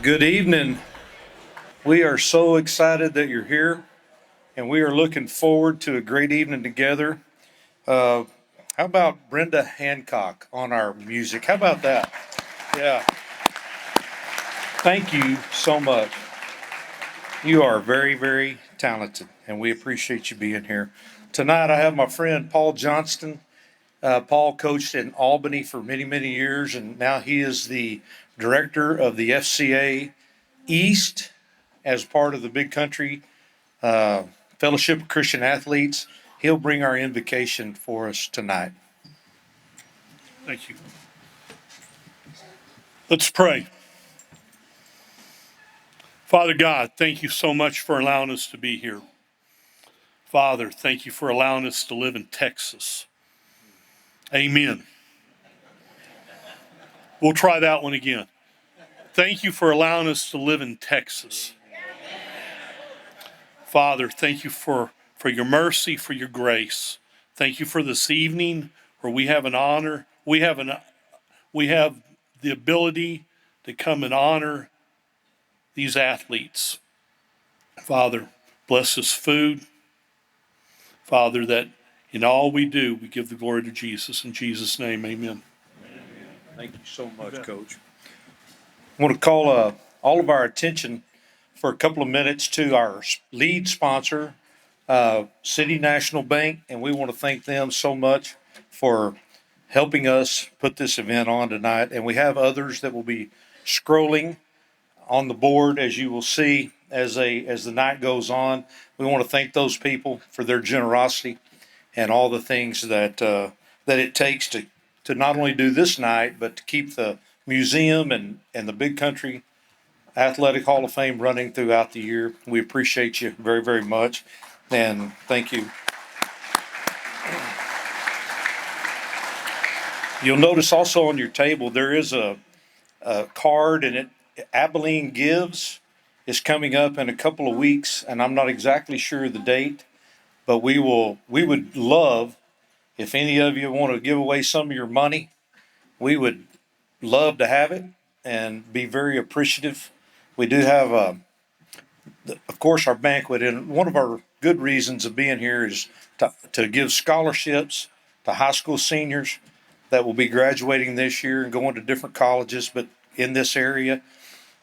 Good evening. We are so excited that you're here, and we are looking forward to a great evening together. Uh, how about Brenda Hancock on our music? How about that? Yeah. Thank you so much. You are very, very talented, and we appreciate you being here. Tonight, I have my friend Paul Johnston. Paul coached in Albany for many, many years, and now he is the director of the FCA East as part of the Big Country uh, Fellowship of Christian Athletes. He'll bring our invocation for us tonight. Thank you. Let's pray. Father God, thank you so much for allowing us to be here. Father, thank you for allowing us to live in Texas. Amen. We'll try that one again. Thank you for allowing us to live in Texas. Father, thank you for your mercy, for your grace. Thank you for this evening where we have an honor. We have the ability to come and honor these athletes. Father, bless this food. Father, that in all we do, we give the glory to Jesus. In Jesus' name, amen. Thank you so much, Coach. I want to call all of our attention for a couple of minutes to our lead sponsor, City National Bank, and we want to thank them so much for helping us put this event on tonight. And we have others that will be scrolling on the board, as you will see as the night goes on. We want to thank those people for their generosity and all the things that it takes to not only do this night, but to keep the museum and the Big Country Athletic Hall of Fame running throughout the year. We appreciate you very, very much, and thank you. You'll notice also on your table there is a card, and Abilene Gives is coming up in a couple of weeks, and I'm not exactly sure the date, but we would love if any of you want to give away some of your money. We would love to have it and be very appreciative. We do have of course, our banquet, and one of our good reasons of being here is to give scholarships to high school seniors that will be graduating this year and going to different colleges, but in this area.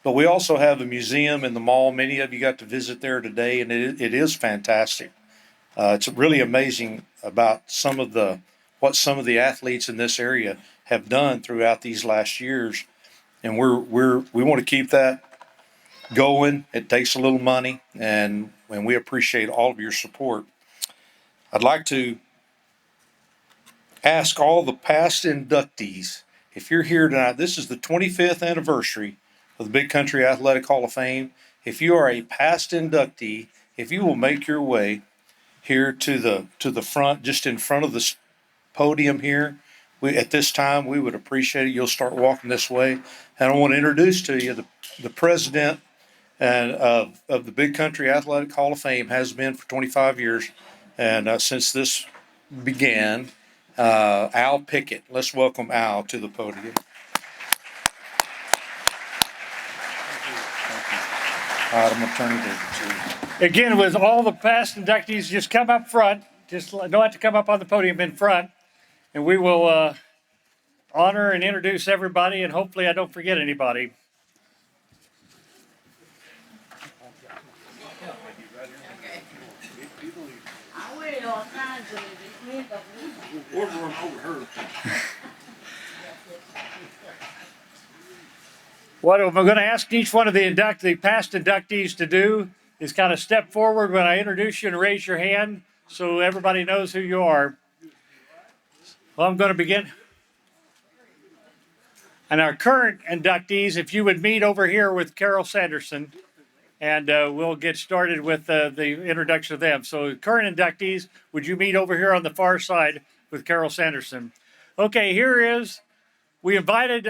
But we also have a museum in the mall. Many of you got to visit there today, and it is fantastic. It's really amazing about what some of the athletes in this area have done throughout these last years, and we want to keep that going. It takes a little money, and we appreciate all of your support. I'd like to ask all the past inductees, if you're here tonight, this is the 25th anniversary of the Big Country Athletic Hall of Fame. If you are a past inductee, if you will make your way here to the front, just in front of the podium here, at this time we would appreciate it. You'll start walking this way, and I want to introduce to you the president and of the Big Country Athletic Hall of Fame, has been for 25 years, and since this began, Al Pickett. Let's welcome Al to the podium. All right, I'm going to turn it over to you. Again, with all the past inductees, just come up front. Just don't have to come up on the podium in front, and we will honor and introduce everybody, and hopefully I don't forget anybody. What I'm going to ask each one of the past inductees to do is kind of step forward when I introduce you and raise your hand so everybody knows who you are. Well, I'm going to begin. And our current inductees, if you would meet over here with Carol Sanderson, and we'll get started with the introduction of them. So current inductees, would you meet over here on the far side with Carol Sanderson? Okay, here is, we invited,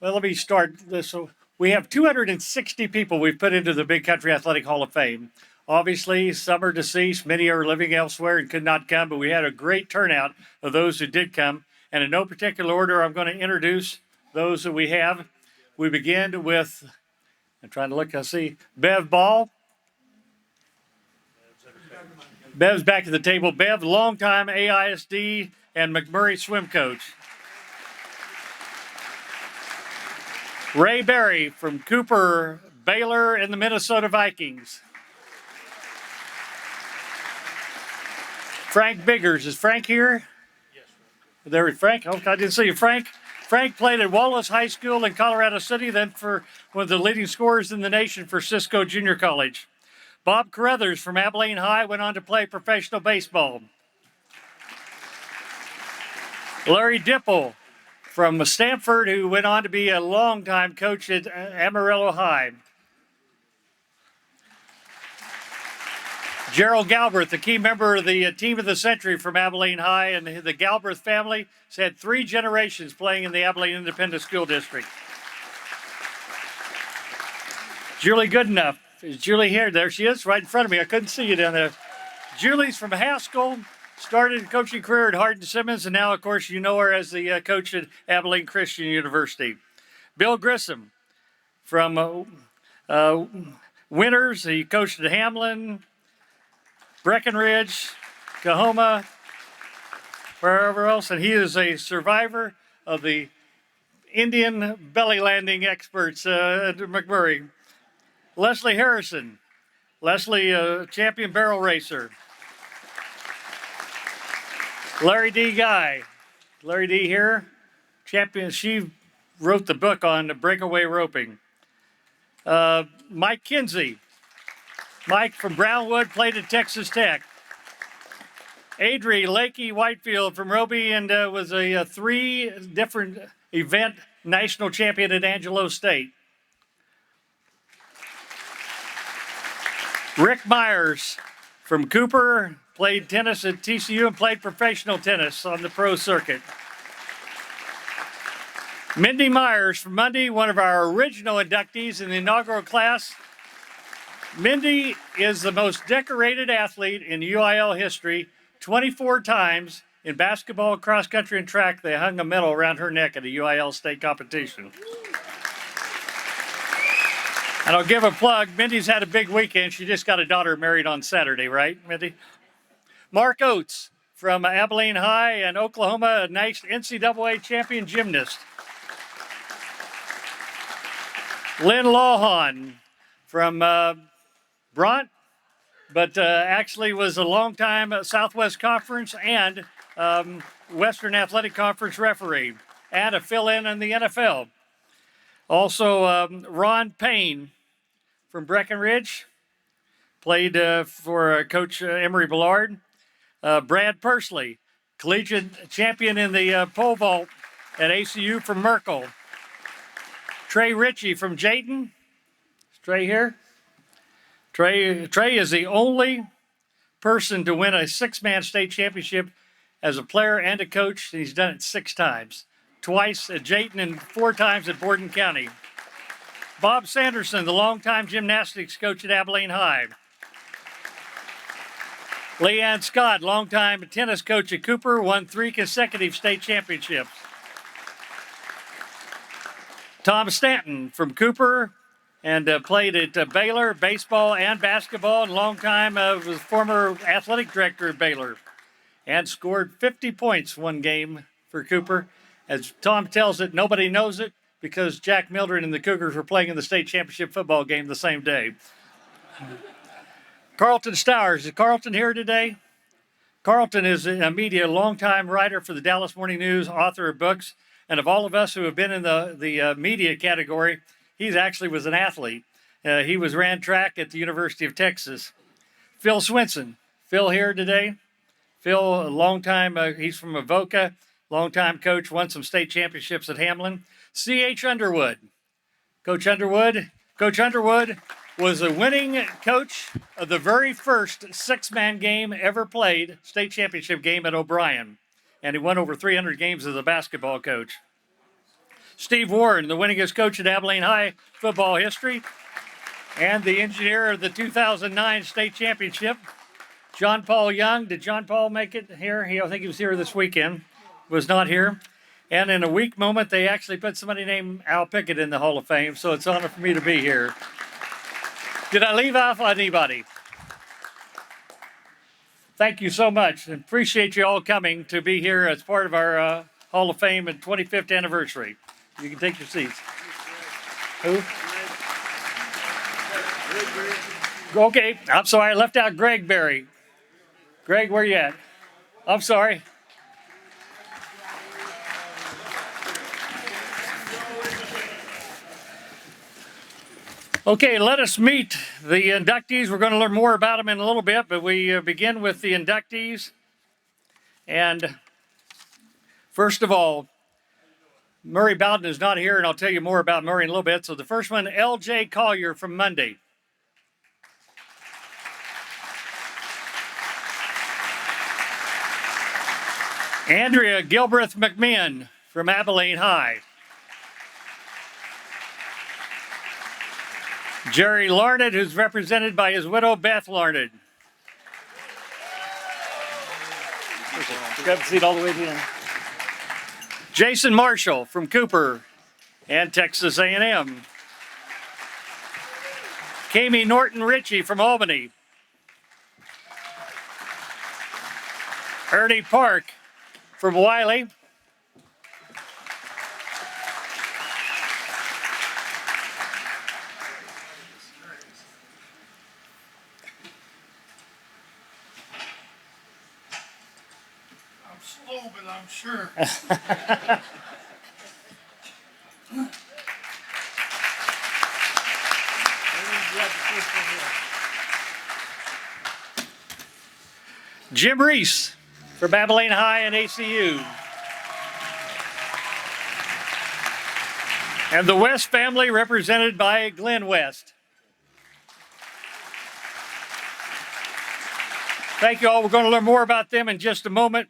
let me start this. So we have 260 people we've put into the Big Country Athletic Hall of Fame. Obviously, some are deceased, many are living elsewhere and could not come, but we had a great turnout of those who did come. And in no particular order, I'm going to introduce those that we have. We begin with I'm trying to look. I see Bev Ball. Bev's back at the table. Bev, longtime AISD and McMurray swim coach. Ray Berry from Cooper, Baylor, and the Minnesota Vikings. Frank Biggers. Is Frank here? Yes. There is Frank. Okay, I didn't see you. Frank played at Wallace High School in Colorado City, then for one of the leading scorers in the nation for Cisco Junior College. Bob Carruthers from Abilene High went on to play professional baseball. Larry Dipple from Stanford, who went on to be a longtime coach at Amarillo High. Gerald Galbraith, the key member of the team of the century from Abilene High, and the Galbraith family has had 3 generations playing in the Abilene Independent School District. Julie Goodenough. Is Julie here? There she is, right in front of me. I couldn't see you down there. Julie's from Haskell, started a coaching career at Hardin Simmons, and now, of course, you know her as the coach at Abilene Christian University. Bill Grissom from Winters. He coached at Hamlin, Breckenridge, Kahoma, wherever else, and he is a survivor of the Indian belly landing experts at McMurray. Leslie Harrison. Leslie, champion barrel racer. Larry D. Guy. Larry D. here, champion. She wrote the book on breakaway roping. Mike Kinsey. Mike from Brownwood, played at Texas Tech. Adri Lakey Whitefield from Roby, and was a 3 different event national champion at Angelo State. Rick Myers from Cooper, played tennis at TCU and played professional tennis on the pro circuit. Mindy Myers from Mundy, one of our original inductees in the inaugural class. Mindy is the most decorated athlete in UIL history. 24 times in basketball, cross country, and track, they hung a medal around her neck at a UIL state competition. And I'll give a plug. Mindy's had a big weekend. She just got a daughter married on Saturday, right, Mindy? Mark Oates from Abilene High and Oklahoma, a nice NCAA champion gymnast. Lynn Lawhon from Bront, but actually was a longtime Southwest Conference and Western Athletic Conference referee and a fill-in the NFL. Also, Ron Payne from Breckenridge, played for Coach Emery Ballard. Brad Pursley, collegiate champion in the pole vault at ACU from Merkel. Trey Ritchie from Jayton. Is Trey here? Trey is the only person to win a 6-man state championship as a player and a coach. And he's done it 6 times. Twice at Jayton and 4 times at Borden County. Bob Sanderson, the longtime gymnastics coach at Abilene High. Leanne Scott, longtime tennis coach at Cooper, won 3 consecutive state championships. Tom Stanton from Cooper and played at Baylor, baseball and basketball, and longtime was former athletic director at Baylor. And scored 50 points one game for Cooper. As Tom tells it, nobody knows it because Jack Mildred and the Cougars were playing in the state championship football game the same day. Carlton Stowers. Is Carlton here today? Carlton is a media longtime writer for the Dallas Morning News, author of books, and of all of us who have been in the media category, he actually was an athlete. He ran track at the University of Texas. Phil Swinson. Phil here today? Phil, a longtime, he's from Avoca, longtime coach, won some state championships at Hamlin. C.H. Underwood. Coach Underwood was a winning coach of the very first 6-man game ever played, state championship game at O'Brien. And he won over 300 games as a basketball coach. Steve Warren, the winningest coach at Abilene High football history, and the engineer of the 2009 state championship. John Paul Young. Did John Paul make it here? I think he was here this weekend. Was not here. And in a weak moment, they actually put somebody named Al Pickett in the Hall of Fame, so it's an honor for me to be here. Did I leave off on anybody? Thank you so much, and appreciate you all coming to be here as part of our Hall of Fame and 25th anniversary. You can take your seats. Who? Okay, I'm sorry, I left out Greg Berry. Greg, where you at? I'm sorry. Okay, let us meet the inductees. We're going to learn more about them in a little bit, but we begin with the inductees. And first of all, Murray Bowden is not here, and I'll tell you more about Murray in a little bit. So the first one, L.J. Collier from Monday. Andrea Gilbreth McMahon from Abilene High. Jerry Larned, who's represented by his widow, Beth Larned. Grab a seat all the way down. Jason Marshall from Cooper and Texas A&M. Kami Norton Ritchie from Albany. Ernie Park from Wiley. I'm slow, but I'm sure. Jim Reese from Abilene High and ACU. And the West family represented by Glenn West. Thank you all. We're going to learn more about them in just a moment.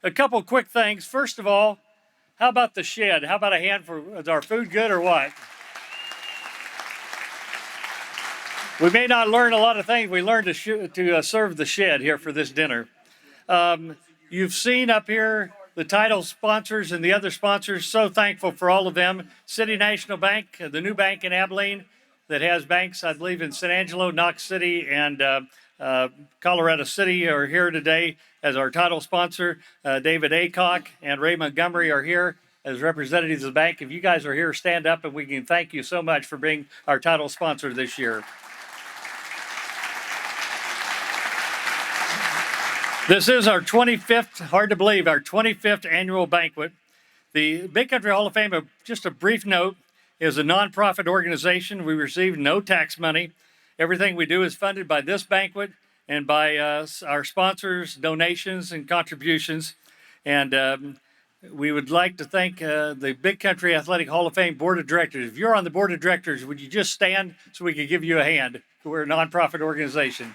A couple quick things. First of all, how about the shed? How about a hand for, is our food good or what? We may not learn a lot of things. We learned to serve the shed here for this dinner. You've seen up here the title sponsors and the other sponsors. So thankful for all of them. City National Bank, the new bank in Abilene that has banks, I believe, in San Angelo, Knox City, and Colorado City are here today as our title sponsor. David Aycock and Ray Montgomery are here as representatives of the bank. If you guys are here, stand up and we can thank you so much for being our title sponsor this year. This is our 25th, hard to believe, our 25th annual banquet. The Big Country Hall of Fame, just a brief note, is a nonprofit organization. We receive no tax money. Everything we do is funded by this banquet and by our sponsors, donations, and contributions. And we would like to thank the Big Country Athletic Hall of Fame Board of Directors. If you're on the Board of Directors, would you just stand so we could give you a hand? We're a nonprofit organization.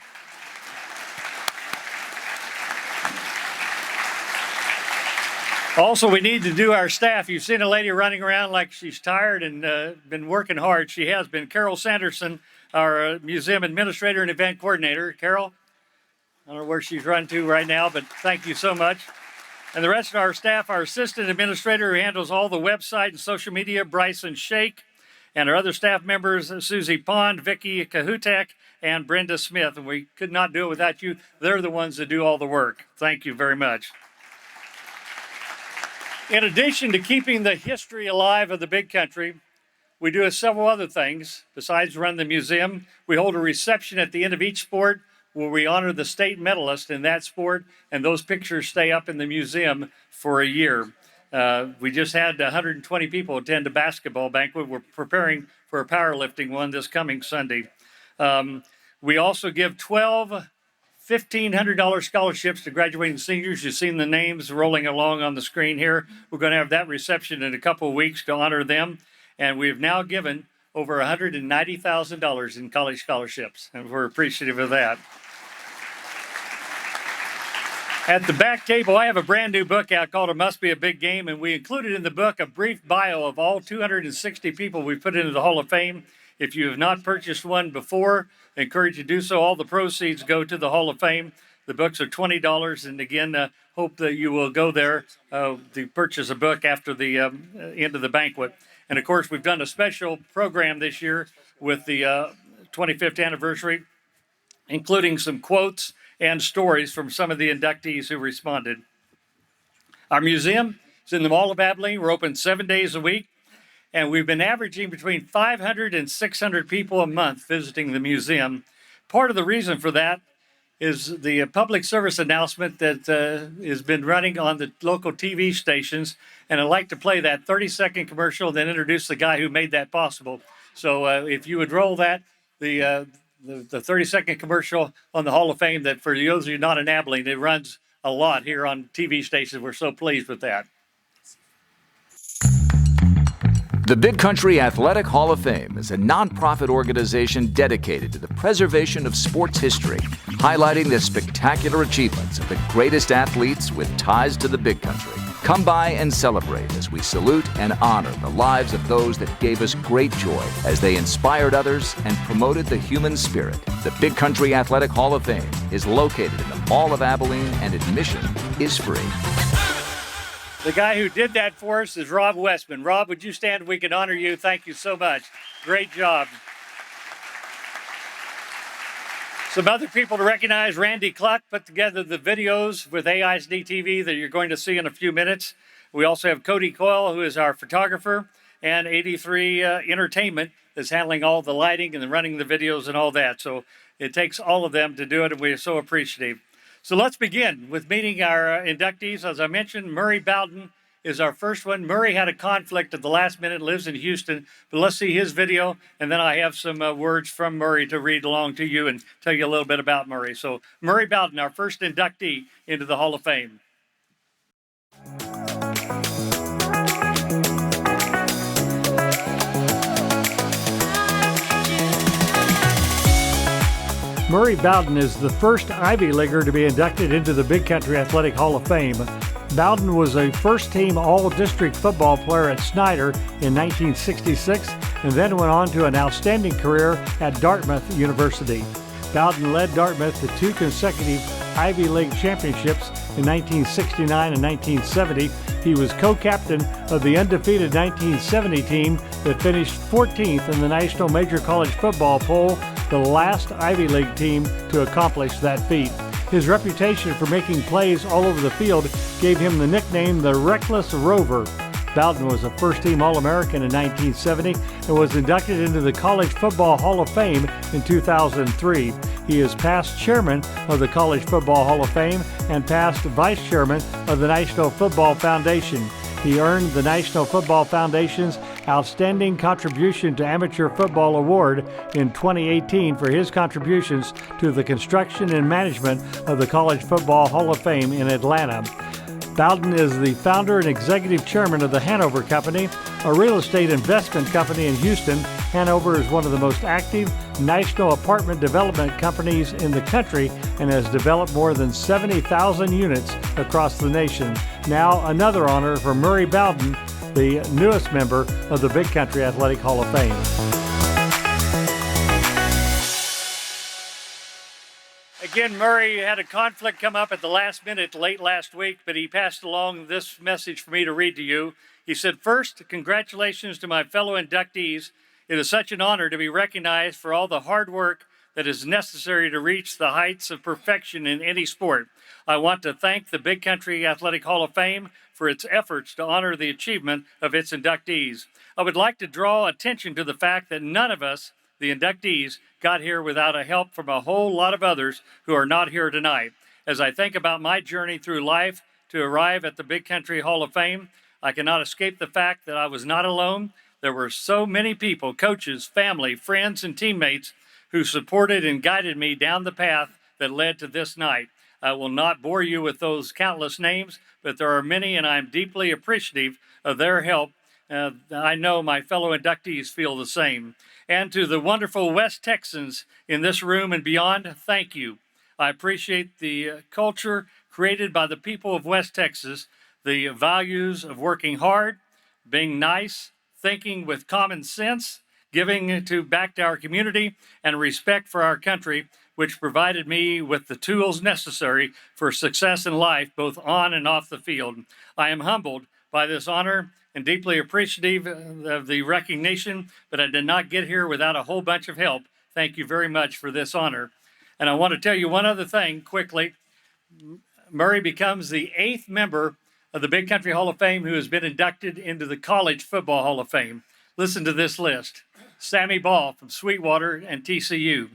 Also, we need to do our staff. You've seen a lady running around like she's tired and been working hard. She has been. Carol Sanderson, our museum administrator and event coordinator. Carol, I don't know where she's run to right now, but thank you so much. And the rest of our staff, our assistant administrator who handles all the website and social media, Bryson Shake, and our other staff members, Susie Pond, Vicki Kahutek, and Brenda Smith. And we could not do it without you. They're the ones that do all the work. Thank you very much. In addition to keeping the history alive of the Big Country, we do several other things. Besides run the museum, we hold a reception at the end of each sport where we honor the state medalist in that sport, and those pictures stay up in the museum for a year. We just had 120 people attend a basketball banquet. We're preparing for a powerlifting one this coming Sunday. We also give 12 $1,500 scholarships to graduating seniors. You've seen the names rolling along on the screen here. We're going to have that reception in a couple of weeks to honor them. And we've now given over $190,000 in college scholarships, and we're appreciative of that. At the back table, I have a brand new book out called It Must Be a Big Game, and we included in the book a brief bio of all 260 people we put into the Hall of Fame. If you have not purchased one before, I encourage you to do so. All the proceeds go to the Hall of Fame. The books are $20. And again, hope that you will go there to purchase a book after the end of the banquet. And of course, we've done a special program this year with the 25th anniversary, including some quotes and stories from some of the inductees who responded. Our museum is in the Mall of Abilene. We're open 7 days a week, and we've been averaging between 500 and 600 people a month visiting the museum. Part of the reason for that is the public service announcement that has been running on the local TV stations. And I'd like to play that 30-second commercial and then introduce the guy who made that possible. So if you would roll that, the 30-second commercial on the Hall of Fame, that for those of you not in Abilene, it runs a lot here on TV stations. We're so pleased with that. The Big Country Athletic Hall of Fame is a nonprofit organization dedicated to the preservation of sports history, highlighting the spectacular achievements of the greatest athletes with ties to the Big Country. Come by and celebrate as we salute and honor the lives of those that gave us great joy as they inspired others and promoted the human spirit. The Big Country Athletic Hall of Fame is located in the Mall of Abilene, and admission is free. The guy who did that for us is Rob Westman. Rob, would you stand? We can honor you. Thank you so much. Great job. Some other people to recognize: Randy Cluck put together the videos with AISD TV that you're going to see in a few minutes. We also have Cody Coyle, who is our photographer, and 83 Entertainment is handling all the lighting and running the videos and all that. So it takes all of them to do it, and we're so appreciative. So let's begin with meeting our inductees. As I mentioned, Murray Bowden is our first one. Murray had a conflict at the last minute, lives in Houston, but let's see his video, and then I have some words from Murray to read along to you and tell you a little bit about Murray. So Murray Bowden, our first inductee into the Hall of Fame. Murray Bowden is the first Ivy Leaguer to be inducted into the Big Country Athletic Hall of Fame. Bowden was a first-team All-District football player at Snyder in 1966 and then went on to an outstanding career at Dartmouth University. Bowden led Dartmouth to 2 consecutive Ivy League championships in 1969 and 1970. He was co-captain of the undefeated 1970 team that finished 14th in the National Major College Football Poll, the last Ivy League team to accomplish that feat. His reputation for making plays all over the field gave him the nickname the Reckless Rover. Bowden was a first-team All-American in 1970 and was inducted into the College Football Hall of Fame in 2003. He is past chairman of the College Football Hall of Fame and past vice chairman of the National Football Foundation. He earned the National Football Foundation's Outstanding Contribution to Amateur Football Award in 2018 for his contributions to the construction and management of the College Football Hall of Fame in Atlanta. Bowden is the founder and executive chairman of the Hanover Company, a real estate investment company in Houston. Hanover is one of the most active national apartment development companies in the country and has developed more than 70,000 units across the nation. Now, another honor for Murray Bowden, the newest member of the Big Country Athletic Hall of Fame. Again, Murray had a conflict come up at the last minute late last week, but he passed along this message for me to read to you. He said, "First, congratulations to my fellow inductees. It is such an honor to be recognized for all the hard work that is necessary to reach the heights of perfection in any sport. I want to thank the Big Country Athletic Hall of Fame for its efforts to honor the achievement of its inductees. I would like to draw attention to the fact that none of us, the inductees, got here without a help from a whole lot of others who are not here tonight. As I think about my journey through life to arrive at the Big Country Hall of Fame, I cannot escape the fact that I was not alone. There were so many people, coaches, family, friends, and teammates who supported and guided me down the path that led to this night. I will not bore you with those countless names, but there are many, and I'm deeply appreciative of their help. I know my fellow inductees feel the same. And to the wonderful West Texans in this room and beyond, thank you. I appreciate the culture created by the people of West Texas, the values of working hard, being nice, thinking with common sense, giving back to our community, and respect for our country, which provided me with the tools necessary for success in life, both on and off the field. I am humbled by this honor and deeply appreciative of the recognition, but I did not get here without a whole bunch of help. Thank you very much for this honor. And I want to tell you one other thing quickly. Murray becomes the 8th member of the Big Country Hall of Fame who has been inducted into the College Football Hall of Fame. Listen to this list. Sammy Ball from Sweetwater and TCU.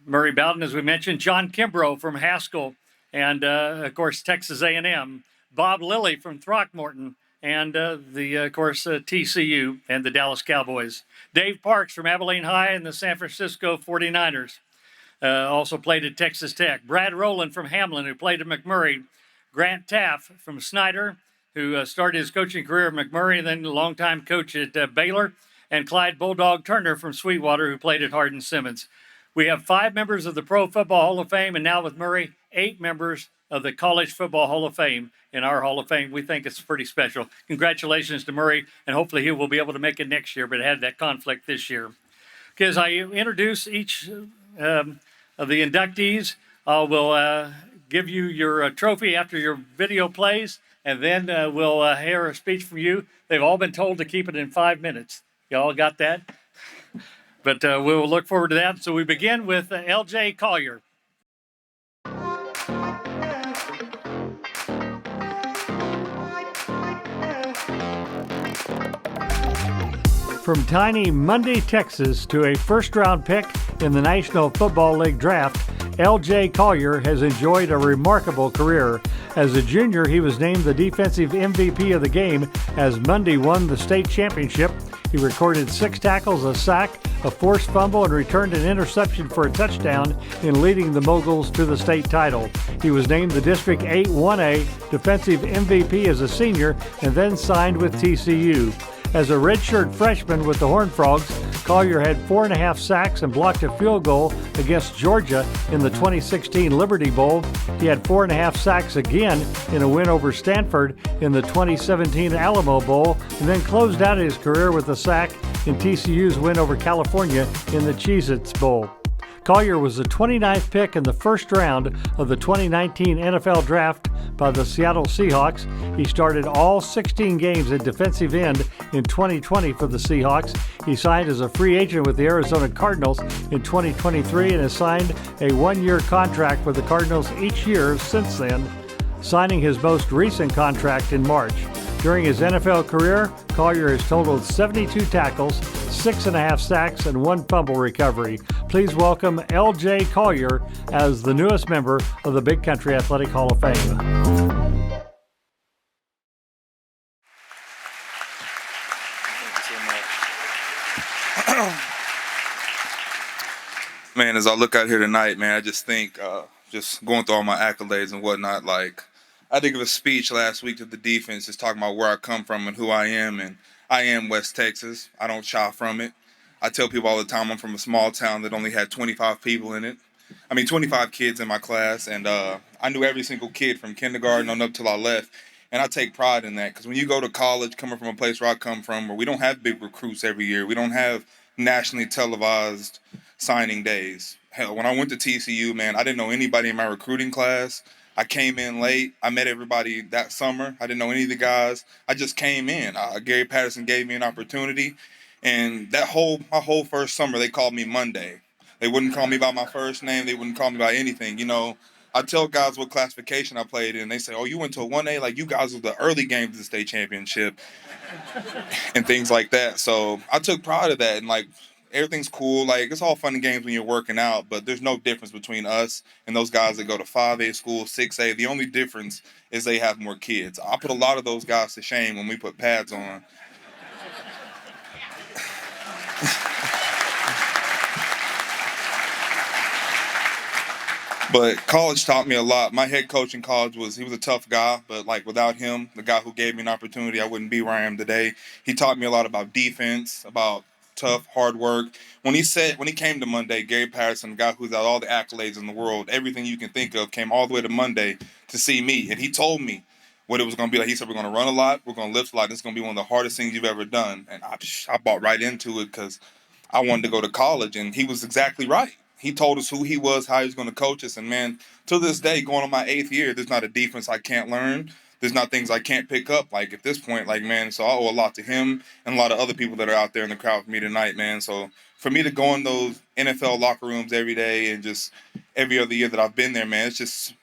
Murray Bowden, as we mentioned, John Kimbrough from Haskell, and of course Texas A&M. Bob Lilly from Throckmorton, and TCU and the Dallas Cowboys. Dave Parks from Abilene High and the San Francisco 49ers. Also played at Texas Tech. Brad Rowland from Hamlin, who played at McMurray. Grant Taff from Snyder, who started his coaching career at McMurray, and then a longtime coach at Baylor. And Clyde Bulldog Turner from Sweetwater, who played at Hardin-Simmons. We have 5 members of the Pro Football Hall of Fame, and now with Murray, 8 members of the College Football Hall of Fame in our Hall of Fame. We think it's pretty special. Congratulations to Murray, and hopefully he will be able to make it next year, but had that conflict this year. Okay, as I introduce each of the inductees, I will give you your trophy after your video plays, and then we'll hear a speech from you. They've all been told to keep it in 5 minutes. Y'all got that? But we'll look forward to that. So we begin with L.J. Collier. From tiny Mundy, Texas, to a first-round pick in the National Football League draft, L.J. Collier has enjoyed a remarkable career. As a junior, he was named the defensive MVP of the game as Mundy won the state championship. He recorded 6 tackles, a sack, a forced fumble, and returned an interception for a touchdown in leading the Moguls to the state title. He was named the District 8 1A defensive MVP as a senior and then signed with TCU. As a redshirt freshman with the Horned Frogs, Collier had 4.5 sacks and blocked a field goal against Georgia in the 2016 Liberty Bowl. He had 4.5 sacks again in a win over Stanford in the 2017 Alamo Bowl, and then closed out his career with a sack in TCU's win over California in the Cheez-Its Bowl. Collier was the 29th pick in the first round of the 2019 NFL Draft by the Seattle Seahawks. He started all 16 games at defensive end in 2020 for the Seahawks. He signed as a free agent with the Arizona Cardinals in 2023 and has signed a 1-year contract with the Cardinals each year since then, signing his most recent contract in March. During his NFL career, Collier has totaled 72 tackles, 6.5 sacks, and 1 fumble recovery. Please welcome L.J. Collier as the newest member of the Big Country Athletic Hall of Fame. Man, as I look out here tonight, man, I just think, just going through all my accolades and whatnot, like, I did give a speech last week to the defense just talking about where I come from and who I am, and I am West Texas. I don't shy from it. I tell people all the time I'm from a small town that only had 25 people in it. 25 kids in my class, and I knew every single kid from kindergarten on up till I left, and I take pride in that because when you go to college, coming from a place where I come from, where we don't have big recruits every year, we don't have nationally televised signing days. Hell, when I went to TCU, man, I didn't know anybody in my recruiting class. I came in late. I met everybody that summer. I didn't know any of the guys. I just came in. Gary Patterson gave me an opportunity, and my whole first summer, they called me Monday. They wouldn't call me by my first name. They wouldn't call me by anything. You know, I tell guys what classification I played in. They say, "Oh, you went to a 1A? Like, you guys were the early games of the state championship," and things like that. So I took pride of that, and like, everything's cool. Like, it's all fun and games when you're working out, but there's no difference between us and those guys that go to 5A school, 6A. The only difference is they have more kids. I put a lot of those guys to shame when we put pads on. But college taught me a lot. My head coach in college he was a tough guy, but like without him, the guy who gave me an opportunity, I wouldn't be where I am today. He taught me a lot about defense, about tough, hard work. When he came to Monday, Gary Patterson, the guy who's got all the accolades in the world, everything you can think of, came all the way to Monday to see me. And he told me what it was going to be like. He said, we're going to run a lot, we're going to lift a lot, and it's going to be one of the hardest things you've ever done. And I bought right into it because I wanted to go to college, and he was exactly right. He told us who he was, how he was going to coach us, and man, to this day, going on my 8th year, there's not a defense I can't learn. There's not things I can't pick up. Like at this point, like man, so I owe a lot to him and a lot of other people that are out there in the crowd for me tonight, man. So for me to go in those NFL locker rooms every day and just every other year that I've been there, man, it's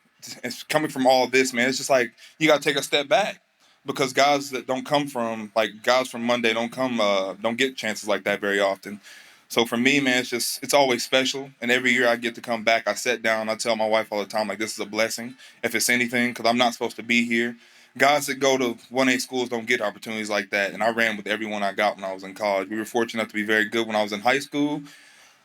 coming from all this, man. It's just like you got to take a step back because guys that don't come from like guys from Monday don't get chances like that very often. So for me, man, it's always special. And every year I get to come back, I sit down, I tell my wife all the time, like, this is a blessing, if it's anything, because I'm not supposed to be here. Guys that go to 1A schools don't get opportunities like that. And I ran with everyone I got when I was in college. We were fortunate enough to be very good when I was in high school.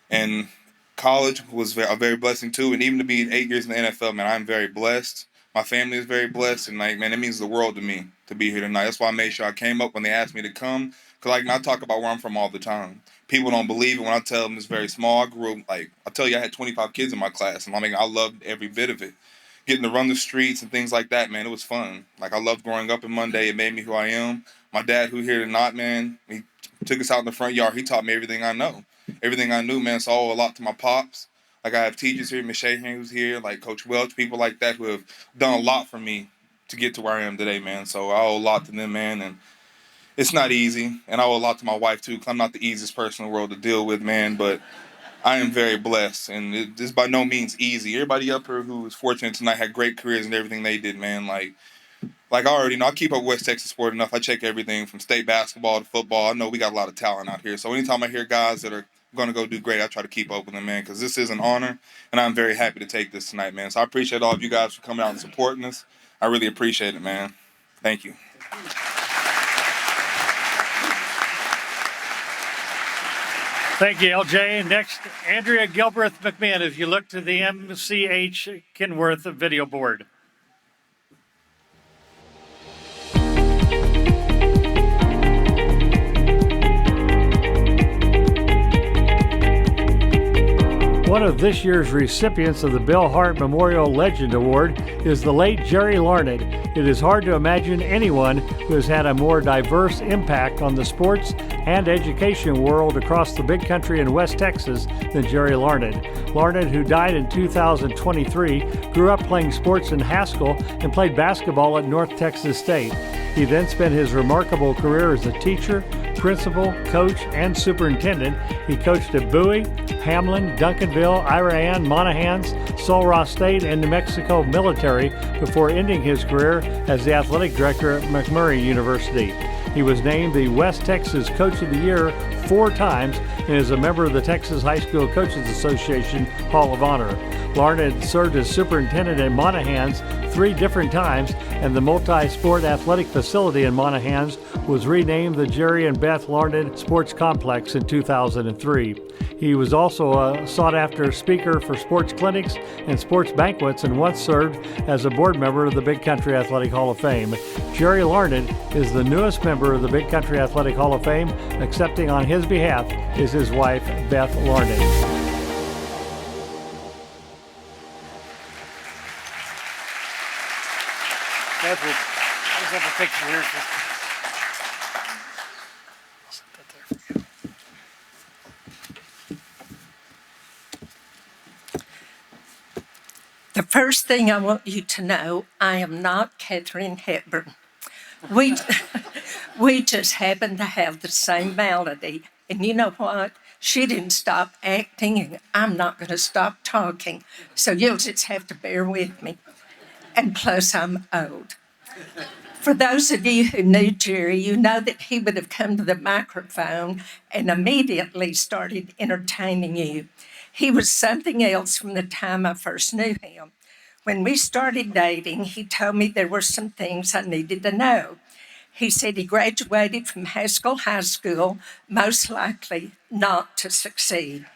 And college was a very blessing too. And even to be 8 years in the NFL, man, I'm very blessed. My family is very blessed. And like, man, it means the world to me to be here tonight. That's why I made sure I came up when they asked me to come. Because I talk about where I'm from all the time. People don't believe it when I tell them it's very small. I grew up, like, I tell you, I had 25 kids in my class. And I loved every bit of it. Getting to run the streets and things like that, man, it was fun. Like, I loved growing up in Monday. It made me who I am. My dad, who here tonight, man, he took us out in the front yard. He taught me everything I know. Everything I knew, man, so I owe a lot to my pops. Like, I have teachers here, Miss Shahan, who's here, like Coach Welch, people like that who have done a lot for me to get to where I am today, man. So I owe a lot to them, man, and it's not easy. And I owe a lot to my wife, too, because I'm not the easiest person in the world to deal with, man, but I am very blessed, and it's by no means easy. Everybody up here who was fortunate tonight had great careers and everything they did, man. Like I already know, I keep up West Texas sport enough. I check everything from state basketball to football. I know we got a lot of talent out here. So anytime I hear guys that are going to go do great, I try to keep up with them, man, because this is an honor, and I'm very happy to take this tonight, man. So I appreciate all of you guys for coming out and supporting us. I really appreciate it, man. Thank you. Thank you, LJ. Next, Andrea Gilbreth McMahon, as you look to the MCH Kenworth video board. One of this year's recipients of the Bill Hart Memorial Legend Award is the late Jerry Larned. It is hard to imagine anyone who has had a more diverse impact on the sports and education world across the big country in West Texas than Jerry Larned. Larned, who died in 2023, grew up playing sports in Haskell and played basketball at North Texas State. He then spent his remarkable career as a teacher, principal, coach, and superintendent. He coached at Bowie, Hamlin, Duncanville, Iran, Monahans, Sul Ross State, and New Mexico Military before ending his career as the athletic director at McMurray University. He was named the West Texas Coach of the Year 4 times and is a member of the Texas High School Coaches Association Hall of Honor. Larned served as superintendent at Monahans 3 different times, and the multi-sport athletic facility in Monahans was renamed the Jerry and Beth Larned Sports Complex in 2003. He was also a sought-after speaker for sports clinics and sports banquets and once served as a board member of the Big Country Athletic Hall of Fame. Jerry Larned is the newest member of the Big Country Athletic Hall of Fame. Accepting on his behalf is his wife, Beth Larned. Beth, let's have a picture here. I'll set that there for you. The first thing I want you to know, I am not Katharine Hepburn. We just happen to have the same malady. And you know what? She didn't stop acting, and I'm not going to stop talking. So you'll just have to bear with me. And plus, I'm old. For those of you who knew Jerry, you know that he would have come to the microphone and immediately started entertaining you. He was something else from the time I first knew him. When we started dating, he told me there were some things I needed to know. He said he graduated from Haskell High School, most likely not to succeed.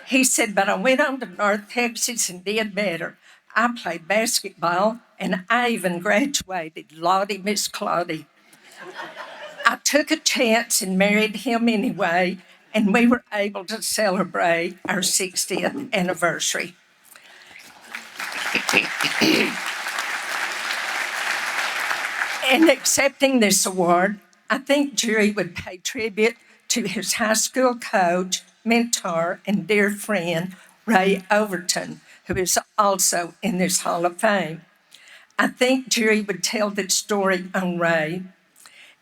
He said, but I went on to North Texas and did better. I played basketball, and I even graduated. Lottie, Miss Claudie. I took a chance and married him anyway, and we were able to celebrate our 60th anniversary. In accepting this award, I think Jerry would pay tribute to his high school coach, mentor, and dear friend, Ray Overton, who is also in this Hall of Fame. I think Jerry would tell this story on Ray.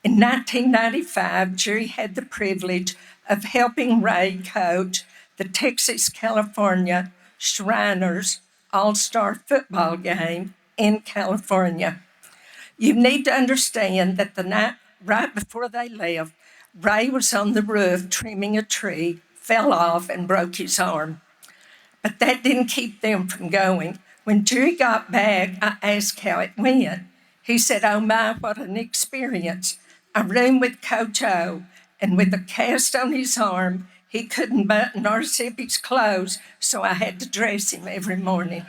In 1995, Jerry had the privilege of helping Ray coach the Texas-California Shriners All-Star football game in California. You need to understand that the night right before they left, Ray was on the roof trimming a tree, fell off, and broke his arm. But that didn't keep them from going. When Jerry got back, I asked how it went. He said, "Oh my, what an experience. I roomed with Coach O, and with a cast on his arm, he couldn't button or zip his clothes, so I had to dress him every morning."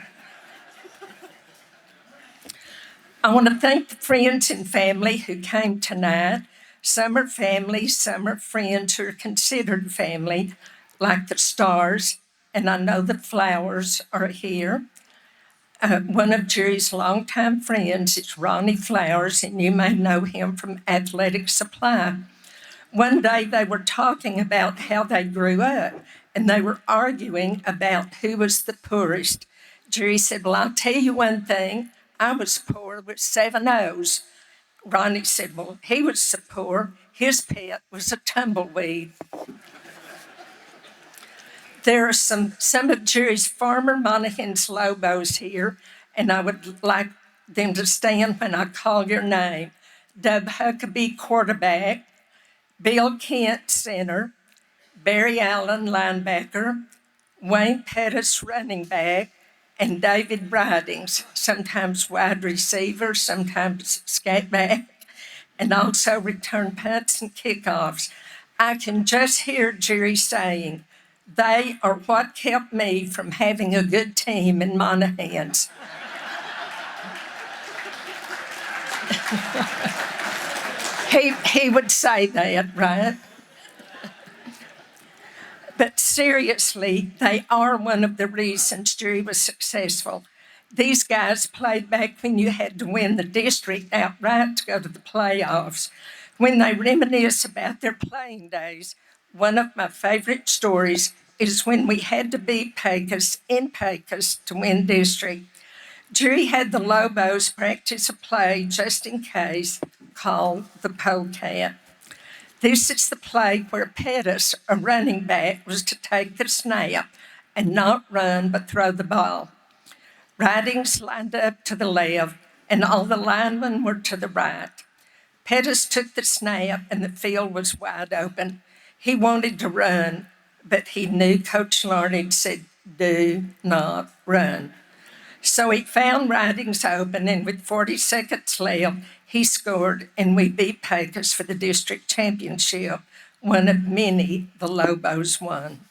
I want to thank the friends and family who came tonight. Some are family, some are friends who are considered family, like the Stars, and I know the Flowers are here. One of Jerry's longtime friends is Ronnie Flowers, and you may know him from Athletic Supply. One day they were talking about how they grew up, and they were arguing about who was the poorest. Jerry said, "Well, I'll tell you one thing. I was poor with 7 O's. Ronnie said, "Well, he was so poor, his pet was a tumbleweed." There are some of Jerry's former Monaghan's Lobos here, and I would like them to stand when I call your name. Dub Huckabee, quarterback; Bill Kent, center; Barry Allen, linebacker; Wayne Pettis, running back; and David Bridings, sometimes wide receiver, sometimes scat back, and also return punts and kickoffs. I can just hear Jerry saying, "They are what kept me from having a good team in Monahans." He would say that, right? But seriously, they are one of the reasons Jerry was successful. These guys played back when you had to win the district outright to go to the playoffs. When they reminisce about their playing days, one of my favorite stories is when we had to beat Pecos in Pecos to win district. Jerry had the Lobos practice a play just in case called the polecat. This is the play where Pettis, a running back, was to take the snap and not run but throw the ball. Ridings lined up to the left, and all the linemen were to the right. Pettis took the snap, and the field was wide open. He wanted to run, but he knew Coach Larned said, "Do not run." So he found Ridings open, and with 40 seconds left, he scored, and we beat Pecos for the district championship, one of many the Lobos won.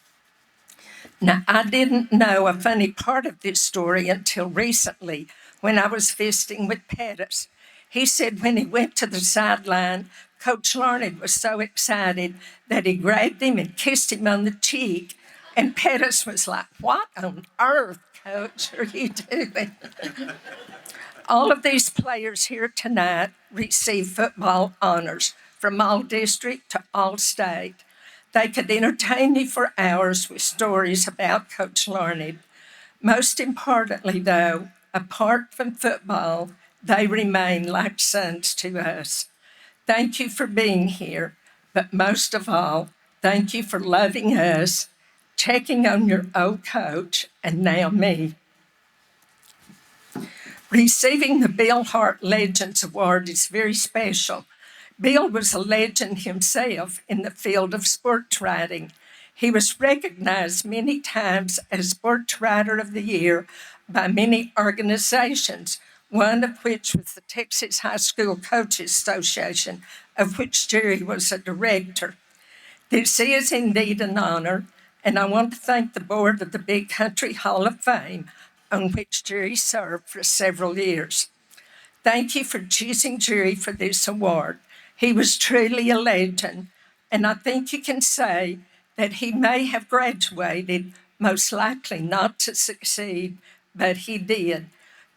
Now, I didn't know a funny part of this story until recently when I was visiting with Pettis. He said when he went to the sideline, Coach Larned was so excited that he grabbed him and kissed him on the cheek, and Pettis was like, "What on earth, Coach, are you doing?" All of these players here tonight receive football honors from all district to all state. They could entertain me for hours with stories about Coach Larned. Most importantly, though, apart from football, they remain like sons to us. Thank you for being here, but most of all, thank you for loving us, checking on your old coach, and now me. Receiving the Bill Hart Legends Award is very special. Bill was a legend himself in the field of sports writing. He was recognized many times as Sports Writer of the Year by many organizations, one of which was the Texas High School Coaches Association, of which Jerry was a director. This is indeed an honor, and I want to thank the board of the Big Country Hall of Fame, on which Jerry served for several years. Thank you for choosing Jerry for this award. He was truly a legend, and I think you can say that he may have graduated, most likely not to succeed, but he did,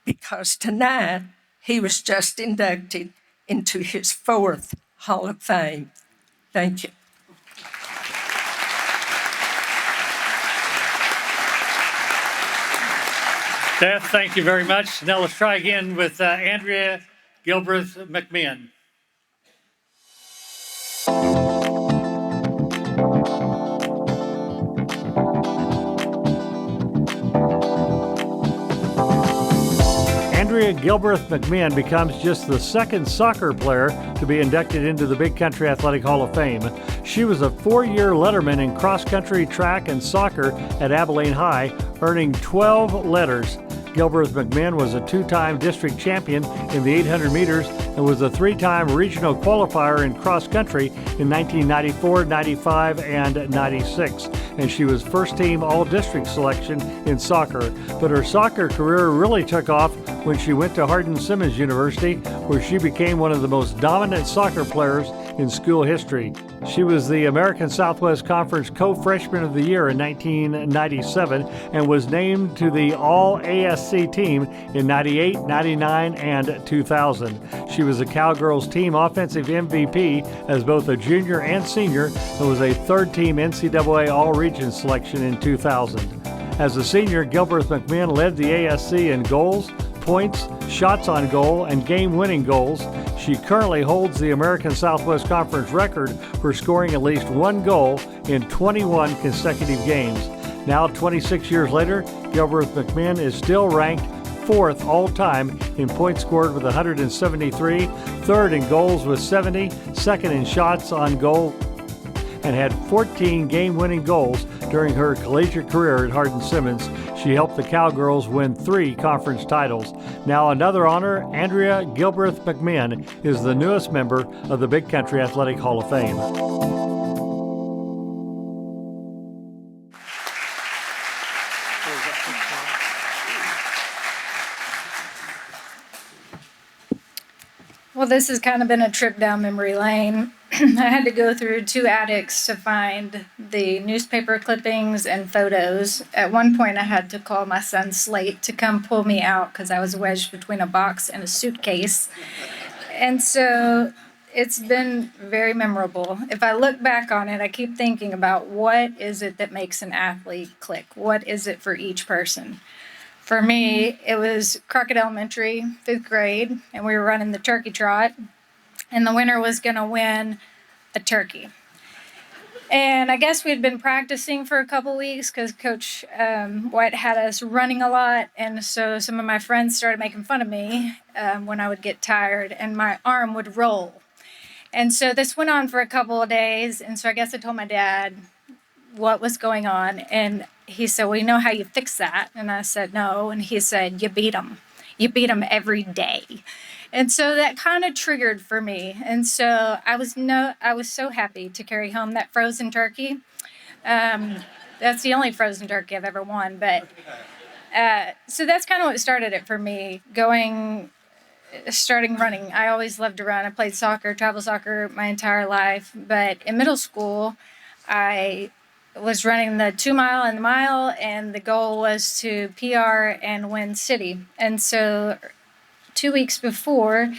because tonight he was just inducted into his 4th Hall of Fame. Thank you. Steph, thank you very much. Now let's try again with Andrea Gilbreth McMahon. Andrea Gilbreth McMahon becomes just the second soccer player to be inducted into the Big Country Athletic Hall of Fame. She was a 4-year letterman in cross country, track, and soccer at Abilene High, earning 12 letters. Gilbreth McMahon was a 2-time district champion in the 800 meters and was a 3-time regional qualifier in cross country in 1994, 95, and 96. And she was first team all-district selection in soccer. But her soccer career really took off when she went to Hardin-Simmons University, where she became one of the most dominant soccer players in school history. She was the American Southwest Conference Co-Freshman of the Year in 1997 and was named to the All-ASC team in 98, 99, and 2000. She was the Cowgirls team offensive MVP as both a junior and senior and was a third-team NCAA All-Region selection in 2000. As a senior, Gilbreth McMahon led the ASC in goals, points, shots on goal, and game-winning goals. She currently holds the American Southwest Conference record for scoring at least one goal in 21 consecutive games. Now, 26 years later, Gilbreth McMahon is still ranked 4th all-time in points scored with 173, 3rd in goals with 70, 2nd in shots on goal, and had 14 game-winning goals during her collegiate career at Hardin-Simmons. She helped the Cowgirls win 3 conference titles. Now another honor, Andrea Gilbreth McMahon is the newest member of the Big Country Athletic Hall of Fame. Well, this has kind of been a trip down memory lane. I had to go through 2 attics to find the newspaper clippings and photos. At one point, I had to call my son Slate to come pull me out because I was wedged between a box and a suitcase. And so it's been very memorable. If I look back on it, I keep thinking about what is it that makes an athlete click? What is it for each person? For me, it was Crockett Elementary, 5th grade, and we were running the turkey trot, and the winner was going to win a turkey. And I guess we'd been practicing for a couple weeks because Coach White had us running a lot, and so some of my friends started making fun of me when I would get tired, and my arm would roll. And so this went on for a couple of days, and so I guess I told my dad what was going on, and he said, well, you know how you fix that? And I said, no. And he said, you beat them. You beat them every day. And so that kind of triggered for me. And so I was so happy to carry home that frozen turkey. That's the only frozen turkey I've ever won. But so that's kind of what started it for me, starting running. I always loved to run. I played soccer, travel soccer my entire life. But in middle school, I was running the 2-mile and the mile, and the goal was to PR and win city. And so 2 weeks before,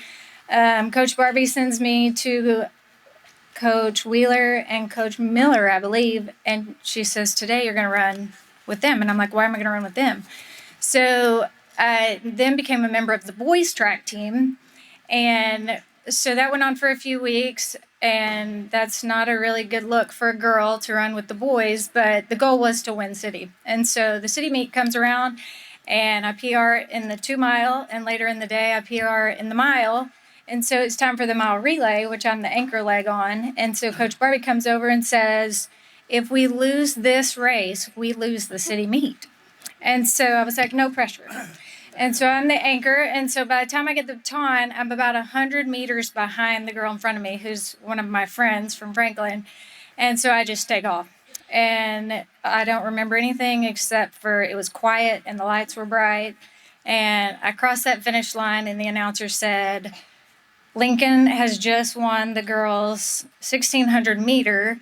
Coach Barbie sends me to Coach Wheeler and Coach Miller, I believe, and she says, today you're going to run with them. And I'm like, why am I going to run with them? So I then became a member of the boys track team, and so that went on for a few weeks. And that's not a really good look for a girl to run with the boys, but the goal was to win city. And so the city meet comes around, and I PR in the 2-mile, and later in the day I PR in the mile. And so it's time for the mile relay, which I'm the anchor leg on. And so Coach Barbie comes over and says, if we lose this race, we lose the city meet. And so I was like, no pressure. And so I'm the anchor, and so by the time I get the baton, I'm about 100 meters behind the girl in front of me, who's one of my friends from Franklin. And so I just take off. And I don't remember anything except for it was quiet and the lights were bright. And I crossed that finish line, and the announcer said, Lincoln has just won the girls' 1,600 meter,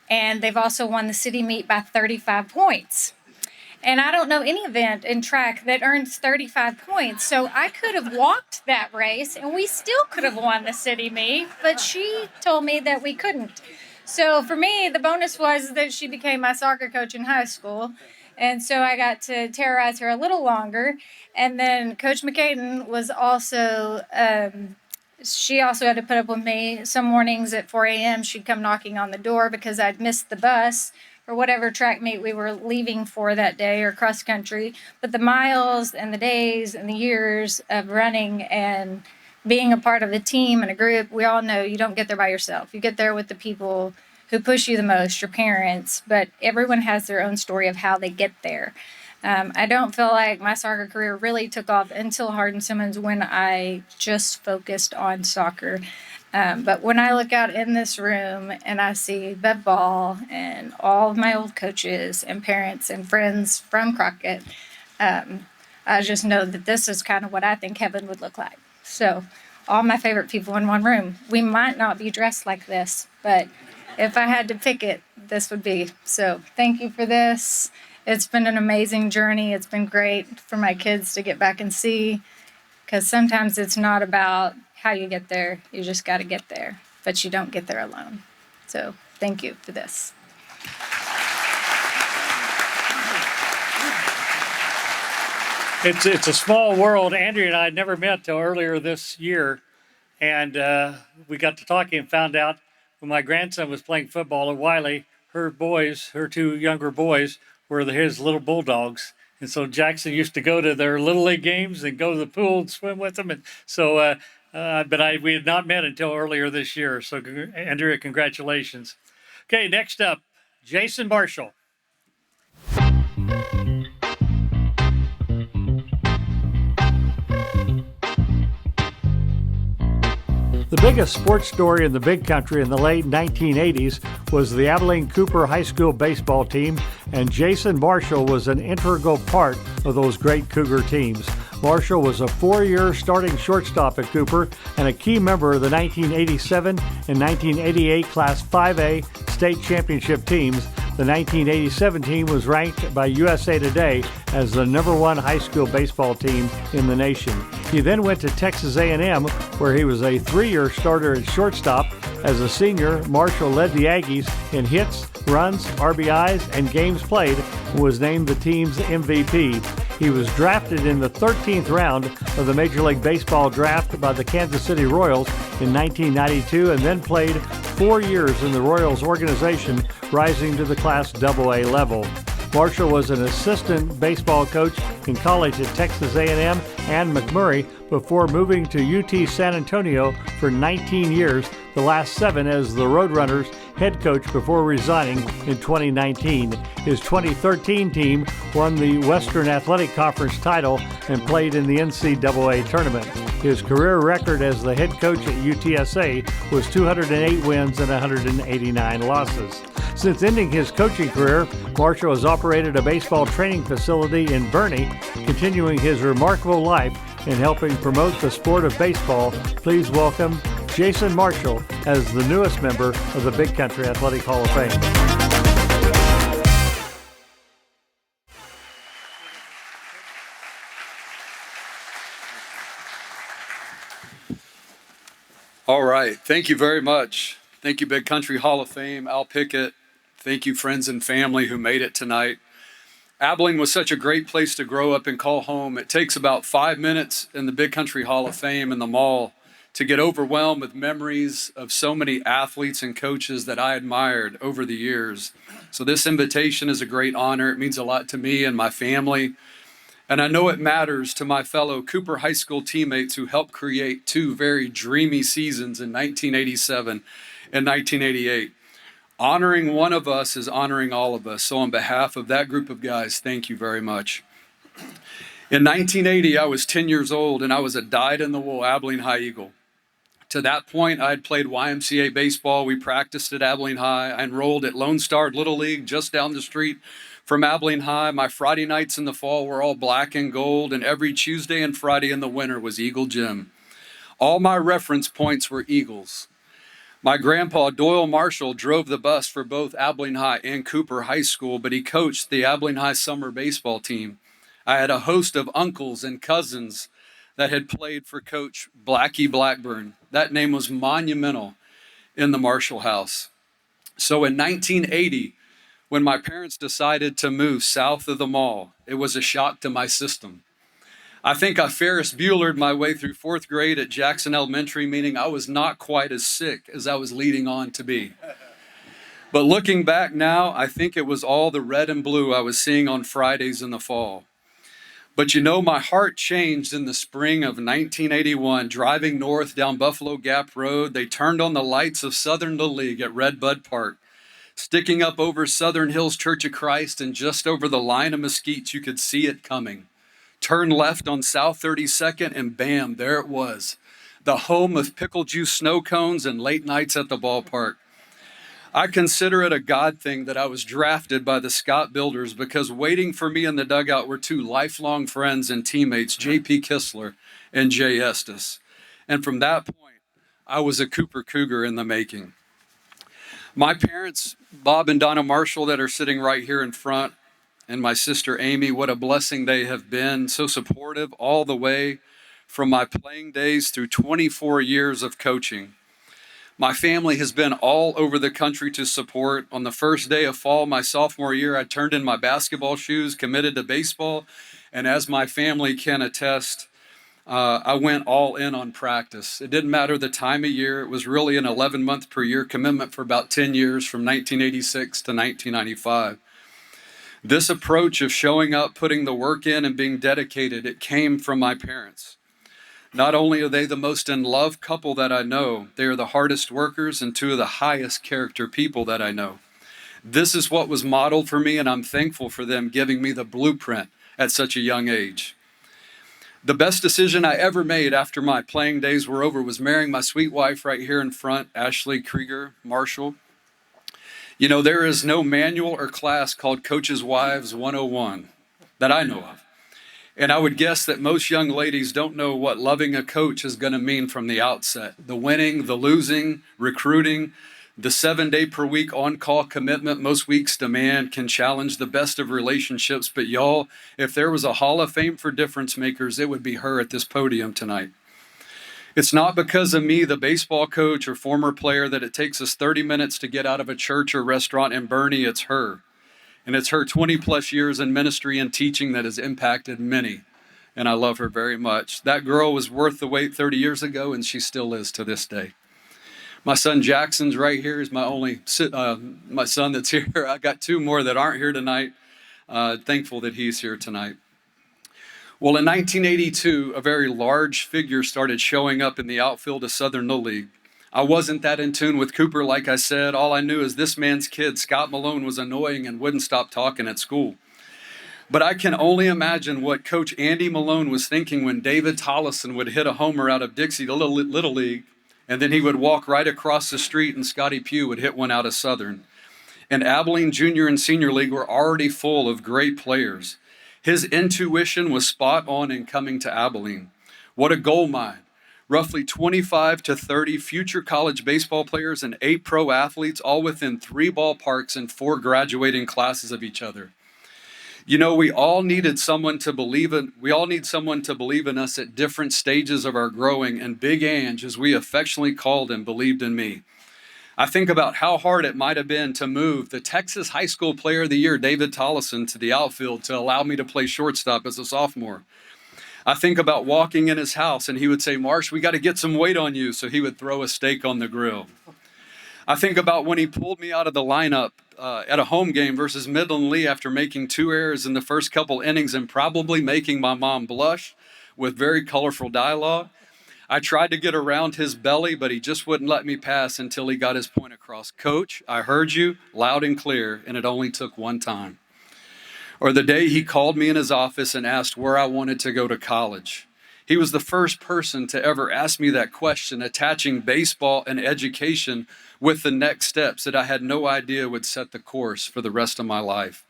and they've also won the city meet by 35 points. And I don't know any event in track that earns 35 points. So I could have walked that race, and we still could have won the city meet, but she told me that we couldn't. So for me, the bonus was that she became my soccer coach in high school. And so I got to terrorize her a little longer. And then Coach McCaden was also, she also had to put up with me. Some mornings at 4 a.m., she'd come knocking on the door because I'd missed the bus or whatever track meet we were leaving for that day or cross country. But the miles and the days and the years of running and being a part of the team and a group, we all know you don't get there by yourself. You get there with the people who push you the most, your parents, but everyone has their own story of how they get there. I don't feel like my soccer career really took off until Hardin Simmons when I just focused on soccer. But when I look out in this room and I see Bev Ball and all of my old coaches and parents and friends from Crockett, I just know that this is kind of what I think heaven would look like. So all my favorite people in one room. We might not be dressed like this, but if I had to pick it, this would be. So thank you for this. It's been an amazing journey. It's been great for my kids to get back and see, because sometimes it's not about how you get there. You just got to get there, but you don't get there alone. So thank you for this. It's a small world. Andrea and I had never met till earlier this year, and we got to talking and found out when my grandson was playing football at Wiley, her two younger boys, were his little bulldogs. And so Jackson used to go to their little league games and go to the pool and swim with them. And so, we had not met until earlier this year. So, Andrea, congratulations. Okay, next up, Jason Marshall. The biggest sports story in the big country in the late 1980s was the Abilene Cooper High School baseball team, and Jason Marshall was an integral part of those great Cougar teams. Marshall was a 4-year starting shortstop at Cooper and a key member of the 1987 and 1988 Class 5A state championship teams. The 1987 team was ranked by USA Today as the #1 high school baseball team in the nation. He then went to Texas A&M, where he was a 3-year starter at shortstop. As a senior, Marshall led the Aggies in hits, runs, RBIs, and games played, and was named the team's MVP. He was drafted in the 13th round of the Major League Baseball draft by the Kansas City Royals in 1992 and then played 4 years in the Royals organization, rising to the Class AA level. Marshall was an assistant baseball coach in college at Texas A&M and McMurray before moving to UT San Antonio for 19 years, the last 7 as the Roadrunners head coach before resigning in 2019. His 2013 team won the Western Athletic Conference title and played in the NCAA tournament. His career record as the head coach at UTSA was 208 wins and 189 losses. Since ending his coaching career, Marshall has operated a baseball training facility in Boerne, continuing his remarkable life in helping promote the sport of baseball. Please welcome Jason Marshall as the newest member of the Big Country Athletic Hall of Fame. All right. Thank you very much. Thank you, Big Country Hall of Fame, Al Pickett. Thank you, friends and family who made it tonight. Abilene was such a great place to grow up and call home. It takes about 5 minutes in the Big Country Hall of Fame in the mall to get overwhelmed with memories of so many athletes and coaches that I admired over the years. So this invitation is a great honor. It means a lot to me and my family. And I know it matters to my fellow Cooper High School teammates who helped create 2 very dreamy seasons in 1987 and 1988. Honoring one of us is honoring all of us. So on behalf of that group of guys, thank you very much. In 1980, I was 10 years old and I was a dyed-in-the-wool Abilene High Eagle. To that point, I had played YMCA baseball. We practiced at Abilene High. I enrolled at Lone Star Little League just down the street from Abilene High. My Friday nights in the fall were all black and gold, and every Tuesday and Friday in the winter was Eagle Gym. All my reference points were Eagles. My grandpa, Doyle Marshall, drove the bus for both Abilene High and Cooper High School, but he coached the Abilene High summer baseball team. I had a host of uncles and cousins that had played for Coach Blackie Blackburn. That name was monumental in the Marshall house. So in 1980, When my parents decided to move south of the mall, it was a shock to my system. I think I Ferris Buellered my way through fourth grade at Jackson Elementary, meaning I was not quite as sick as I was leading on to be. But looking back now, I think it was all the red and blue I was seeing on Fridays in the fall. But you know, my heart changed in the spring of 1981. Driving north down Buffalo Gap Road, they turned on the lights of Southern Little League at Red Bud Park. Sticking up over Southern Hills Church of Christ and just over the line of mesquites, you could see it coming. Turn left on South 32nd and bam, there it was. The home of pickle juice snow cones and late nights at the ballpark. I consider it a God thing that I was drafted by the Scott Builders, because waiting for me in the dugout were two lifelong friends and teammates, J.P. Kistler and Jay Estes. And from that point, I was a Cooper Cougar in the making. My parents, Bob and Donna Marshall, that are sitting right here in front, and my sister Amy, what a blessing they have been, so supportive all the way from my playing days through 24 years of coaching. My family has been all over the country to support. On the first day of fall, my sophomore year, I turned in my basketball shoes, committed to baseball, and as my family can attest, I went all in on practice. It didn't matter the time of year. It was really an 11-month per year commitment for about 10 years from 1986 to 1995. This approach of showing up, putting the work in, and being dedicated, it came from my parents. Not only are they the most in love couple that I know, they are the hardest workers and two of the highest character people that I know. This is what was modeled for me, and I'm thankful for them giving me the blueprint at such a young age. The best decision I ever made after my playing days were over was marrying my sweet wife right here in front, Ashley Krieger Marshall. You know, there is no manual or class called Coach's Wives 101 that I know of. And I would guess that most young ladies don't know what loving a coach is going to mean from the outset. The winning, the losing, recruiting, the 7-day per week on-call commitment most weeks demand can challenge the best of relationships. But y'all, if there was a Hall of Fame for difference makers, it would be her at this podium tonight. It's not because of me, the baseball coach or former player, that it takes us 30 minutes to get out of a church or restaurant in Bernie. It's her. And it's her 20 plus years in ministry and teaching that has impacted many. And I love her very much. That girl was worth the wait 30 years ago, and she still is to this day. My son Jackson's right here. He's my only my son that's here. I got two more that aren't here tonight. Thankful that he's here tonight. Well, in 1982, a very large figure started showing up in the outfield of Southern Little League. I wasn't that in tune with Cooper, like I said. All I knew is this man's kid, Scott Malone, was annoying and wouldn't stop talking at school. But I can only imagine what Coach Andy Malone was thinking when David Tollison would hit a homer out of Dixie to Little League, and then he would walk right across the street and Scotty Pugh would hit one out of Southern. And Abilene Junior and Senior League were already full of great players. His intuition was spot on in coming to Abilene. What a gold mine. Roughly 25 to 30 future college baseball players and 8 pro athletes, all within 3 ballparks and 4 graduating classes of each other. You know, we all need someone to believe in us at different stages of our growing, and Big Ange, as we affectionately called him, believed in me. I think about how hard it might have been to move the Texas High School Player of the Year, David Tollison, to the outfield to allow me to play shortstop as a sophomore. I think about walking in his house and he would say, "Marsh, we got to get some weight on you." So he would throw a steak on the grill. I think about when he pulled me out of the lineup at a home game versus Midland Lee after making 2 errors in the first couple innings and probably making my mom blush with very colorful dialogue. I tried to get around his belly, but he just wouldn't let me pass until he got his point across. "Coach, I heard you loud and clear, and it only took one time." Or the day he called me in his office and asked where I wanted to go to college. He was the first person to ever ask me that question, attaching baseball and education with the next steps that I had no idea would set the course for the rest of my life.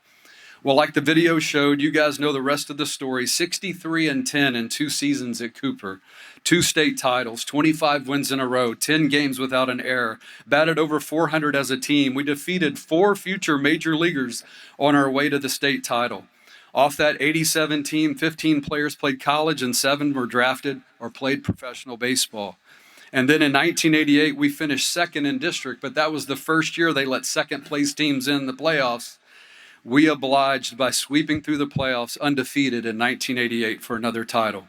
Well, like the video showed, you guys know the rest of the story. 63-10 in 2 seasons at Cooper, 2 state titles, 25 wins in a row, 10 games without an error, batted over 400 as a team. We defeated 4 future major leaguers on our way to the state title. Off that 87 team, 15 players played college and 7 were drafted or played professional baseball. And then in 1988, we finished second in district, but that was the first year they let second place teams in the playoffs. we obliged by sweeping through the playoffs undefeated in 1988 for another title.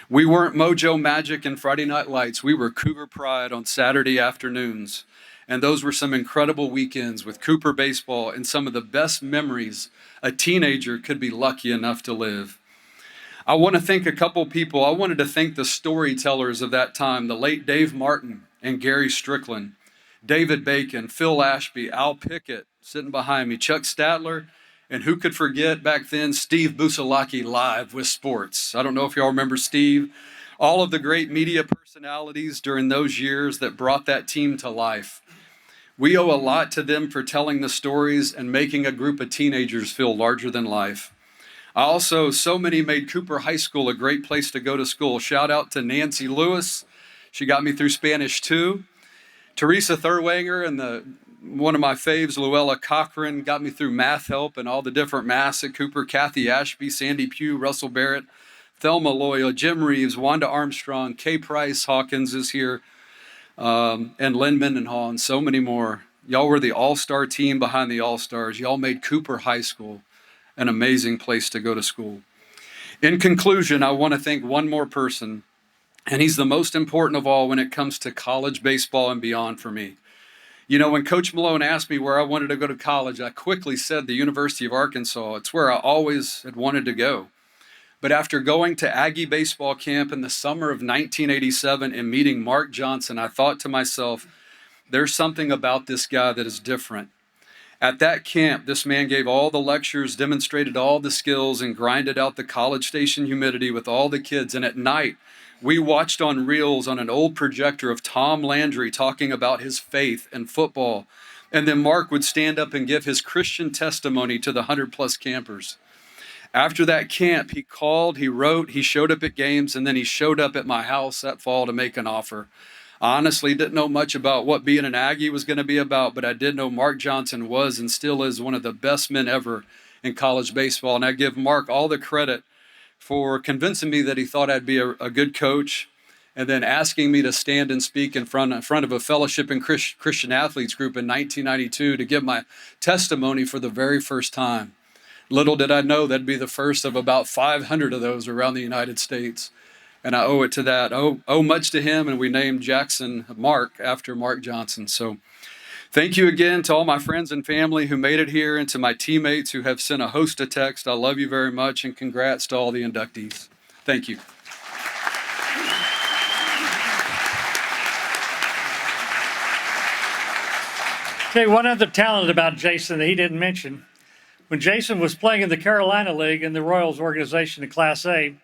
We weren't Mojo Magic and Friday Night Lights. We were Cougar Pride on Saturday afternoons. And those were some incredible weekends with Cooper baseball and some of the best memories a teenager could be lucky enough to live. I want to thank a couple people. I wanted to thank the storytellers of that time, the late Dave Martin and Gary Strickland, David Bacon, Phil Ashby, Al Pickett sitting behind me, Chuck Statler, and who could forget back then Steve Busalaki live with sports. I don't know if y'all remember Steve. All of the great media personalities during those years that brought that team to life. We owe a lot to them for telling the stories and making a group of teenagers feel larger than life. So many made Cooper High School a great place to go to school. Shout out to Nancy Lewis. She got me through Spanish 2. Teresa Thurwanger and one of my faves, Luella Cochran, got me through math help and all the different maths at Cooper. Kathy Ashby, Sandy Pugh, Russell Barrett, Thelma Loya, Jim Reeves, Wanda Armstrong, Kay Price Hawkins is here, and Lynn Mendenhall, and so many more. Y'all were the all-star team behind the all-stars. Y'all made Cooper High School an amazing place to go to school. In conclusion, I want to thank one more person, and he's the most important of all when it comes to college baseball and beyond for me. You know, when Coach Malone asked me where I wanted to go to college, I quickly said the University of Arkansas. It's where I always had wanted to go. But after going to Aggie baseball camp in the summer of 1987 and meeting Mark Johnson, I thought to myself, there's something about this guy that is different. At that camp, this man gave all the lectures, demonstrated all the skills, and grinded out the College Station humidity with all the kids. And at night, we watched on reels on an old projector of Tom Landry talking about his faith and football. And then Mark would stand up and give his Christian testimony to the 100-plus campers. After that camp, he called, he wrote, he showed up at games, and then he showed up at my house that fall to make an offer. I honestly didn't know much about what being an Aggie was going to be about, but I did know Mark Johnson was and still is one of the best men ever in college baseball. And I give Mark all the credit for convincing me that he thought I'd be a good coach, and then asking me to stand and speak in front of a fellowship and Christian athletes group in 1992 to give my testimony for the very first time. Little did I know that'd be the first of about 500 of those around the United States. And I owe it to that. Owe much to him, and we named Jackson Mark after Mark Johnson. So thank you again to all my friends and family who made it here, and to my teammates who have sent a host of texts. I love you very much, and congrats to all the inductees. Thank you. Okay, one other talent about Jason that he didn't mention. When Jason was playing in the Carolina League in the Royals organization in Class A,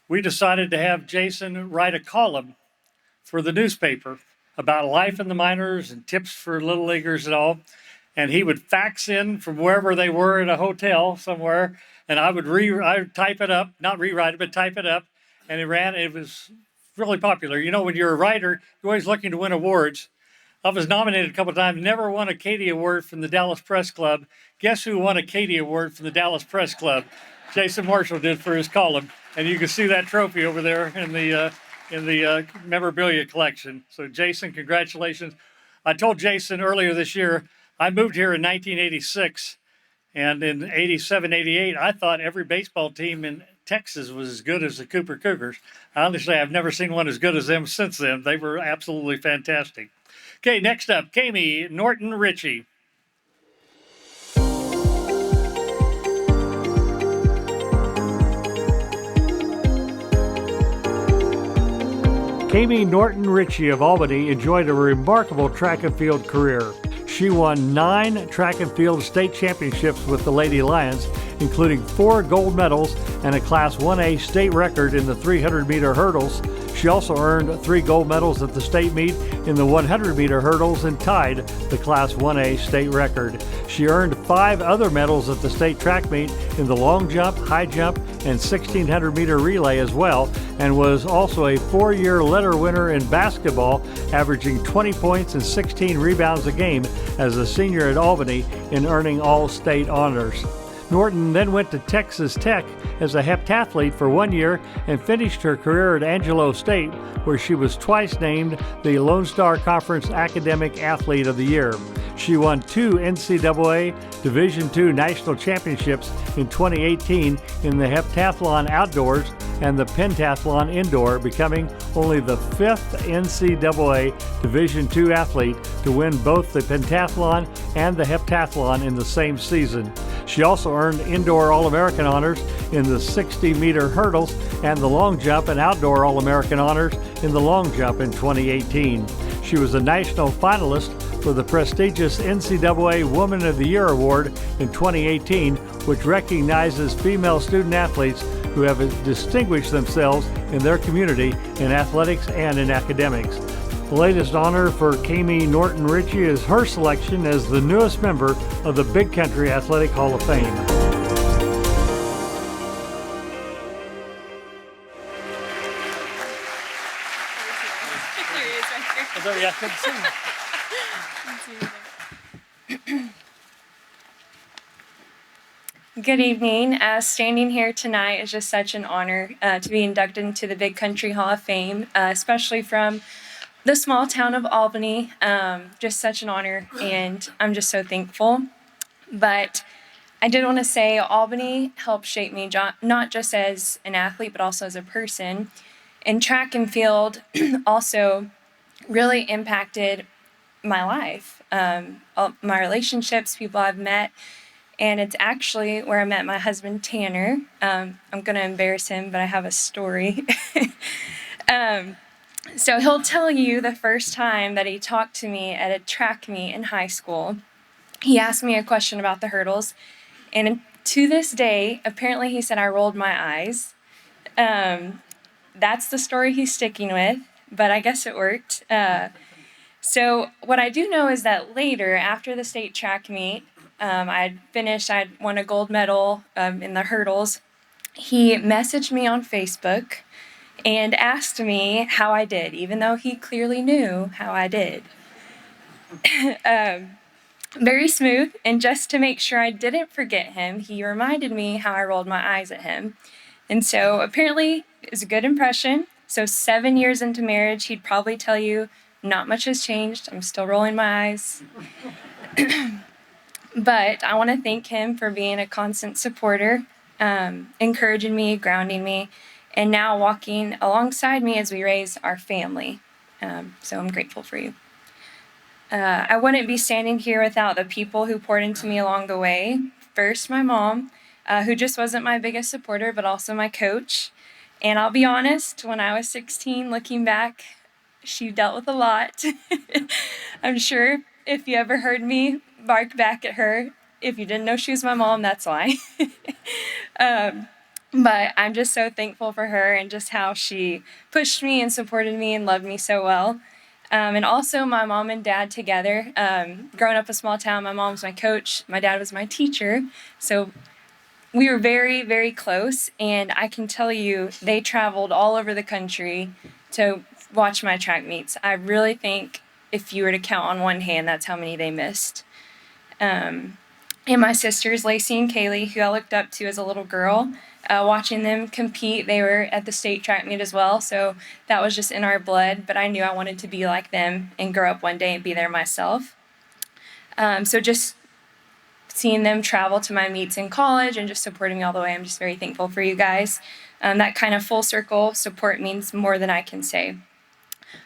we decided to have Jason write a column for the newspaper about life in the minors and tips for little leaguers and all. And he would fax in from wherever they were in a hotel somewhere, and I would type it up, not rewrite it, but type it up. And it was really popular. You know, when you're a writer, you're always looking to win awards. I was nominated a couple of times, never won a Katie Award from the Dallas Press Club. Guess who won a Katie Award from the Dallas Press Club? Jason Marshall did for his column. And you can see that trophy over there in the memorabilia collection. So Jason, congratulations. I told Jason earlier this year, I moved here in 1986. And in 87, 88, I thought every baseball team in Texas was as good as the Cooper Cougars. Honestly, I've never seen one as good as them since then. They were absolutely fantastic. Okay, next up, Kami Norton Ritchie. Kami Norton Ritchie of Albany enjoyed a remarkable track and field career. She won 9 track and field state championships with the Lady Lions, including 4 gold medals and a Class 1A state record in the 300-meter hurdles. She also earned 3 gold medals at the state meet in the 100-meter hurdles and tied the Class 1A state record. She earned 5 other medals at the state track meet in the long jump, high jump, and 1,600-meter relay as well, and was also a 4-year letter winner in basketball, averaging 20 points and 16 rebounds a game as a senior at Albany and earning all state honors. Norton then went to Texas Tech as a heptathlete for 1 year and finished her career at Angelo State, where she was twice named the Lone Star Conference Academic Athlete of the Year. She won 2 NCAA Division II national championships in 2018 in the heptathlon outdoors and the pentathlon indoor, becoming only the 5th NCAA Division II athlete to win both the pentathlon and the heptathlon in the same season. She also earned indoor All-American honors in the 60-meter hurdles and the long jump, and outdoor All-American honors in the long jump in 2018. She was a national finalist for the prestigious NCAA Woman of the Year Award in 2018, which recognizes female student athletes who have distinguished themselves in their community in athletics and in academics. The latest honor for Kami Norton Ritchie is her selection as the newest member of the Big Country Athletic Hall of Fame. Good evening. Standing here tonight is just such an honor to be inducted into the Big Country Hall of Fame, especially from the small town of Albany. Just such an honor, and I'm just so thankful. But I did want to say Albany helped shape me, not just as an athlete, but also as a person. And track and field also really impacted my life, my relationships, people I've met. And it's actually where I met my husband, Tanner. I'm going to embarrass him, but I have a story. So he'll tell you the first time that he talked to me at a track meet in high school. He asked me a question about the hurdles. And to this day, apparently he said I rolled my eyes. That's the story he's sticking with, but I guess it worked. So what I do know is that later, after the state track meet, I'd won a gold medal in the hurdles. He messaged me on Facebook and asked me how I did, even though he clearly knew how I did. Very smooth, and just to make sure I didn't forget him, he reminded me how I rolled my eyes at him. And so apparently it was a good impression. So 7 years into marriage, he'd probably tell you not much has changed. I'm still rolling my eyes. But I want to thank him for being a constant supporter, encouraging me, grounding me, and now walking alongside me as we raise our family. So I'm grateful for you. I wouldn't be standing here without the people who poured into me along the way. First, my mom, who just wasn't my biggest supporter, but also my coach. And I'll be honest, when I was 16, looking back, she dealt with a lot. I'm sure if you ever heard me bark back at her, if you didn't know she was my mom, that's why. But I'm just so thankful for her and just how she pushed me and supported me and loved me so well. And also my mom and dad together. Growing up in a small town, my mom was my coach, my dad was my teacher. So we were very, very close. And I can tell you, they traveled all over the country to watch my track meets. I really think if you were to count on one hand, that's how many they missed. And my sisters, Lacey and Kaylee, who I looked up to as a little girl, watching them compete. They were at the state track meet as well, so that was just in our blood, but I knew I wanted to be like them and grow up one day and be there myself. So just seeing them travel to my meets in college and just supporting me all the way, I'm just very thankful for you guys. That kind of full circle support means more than I can say.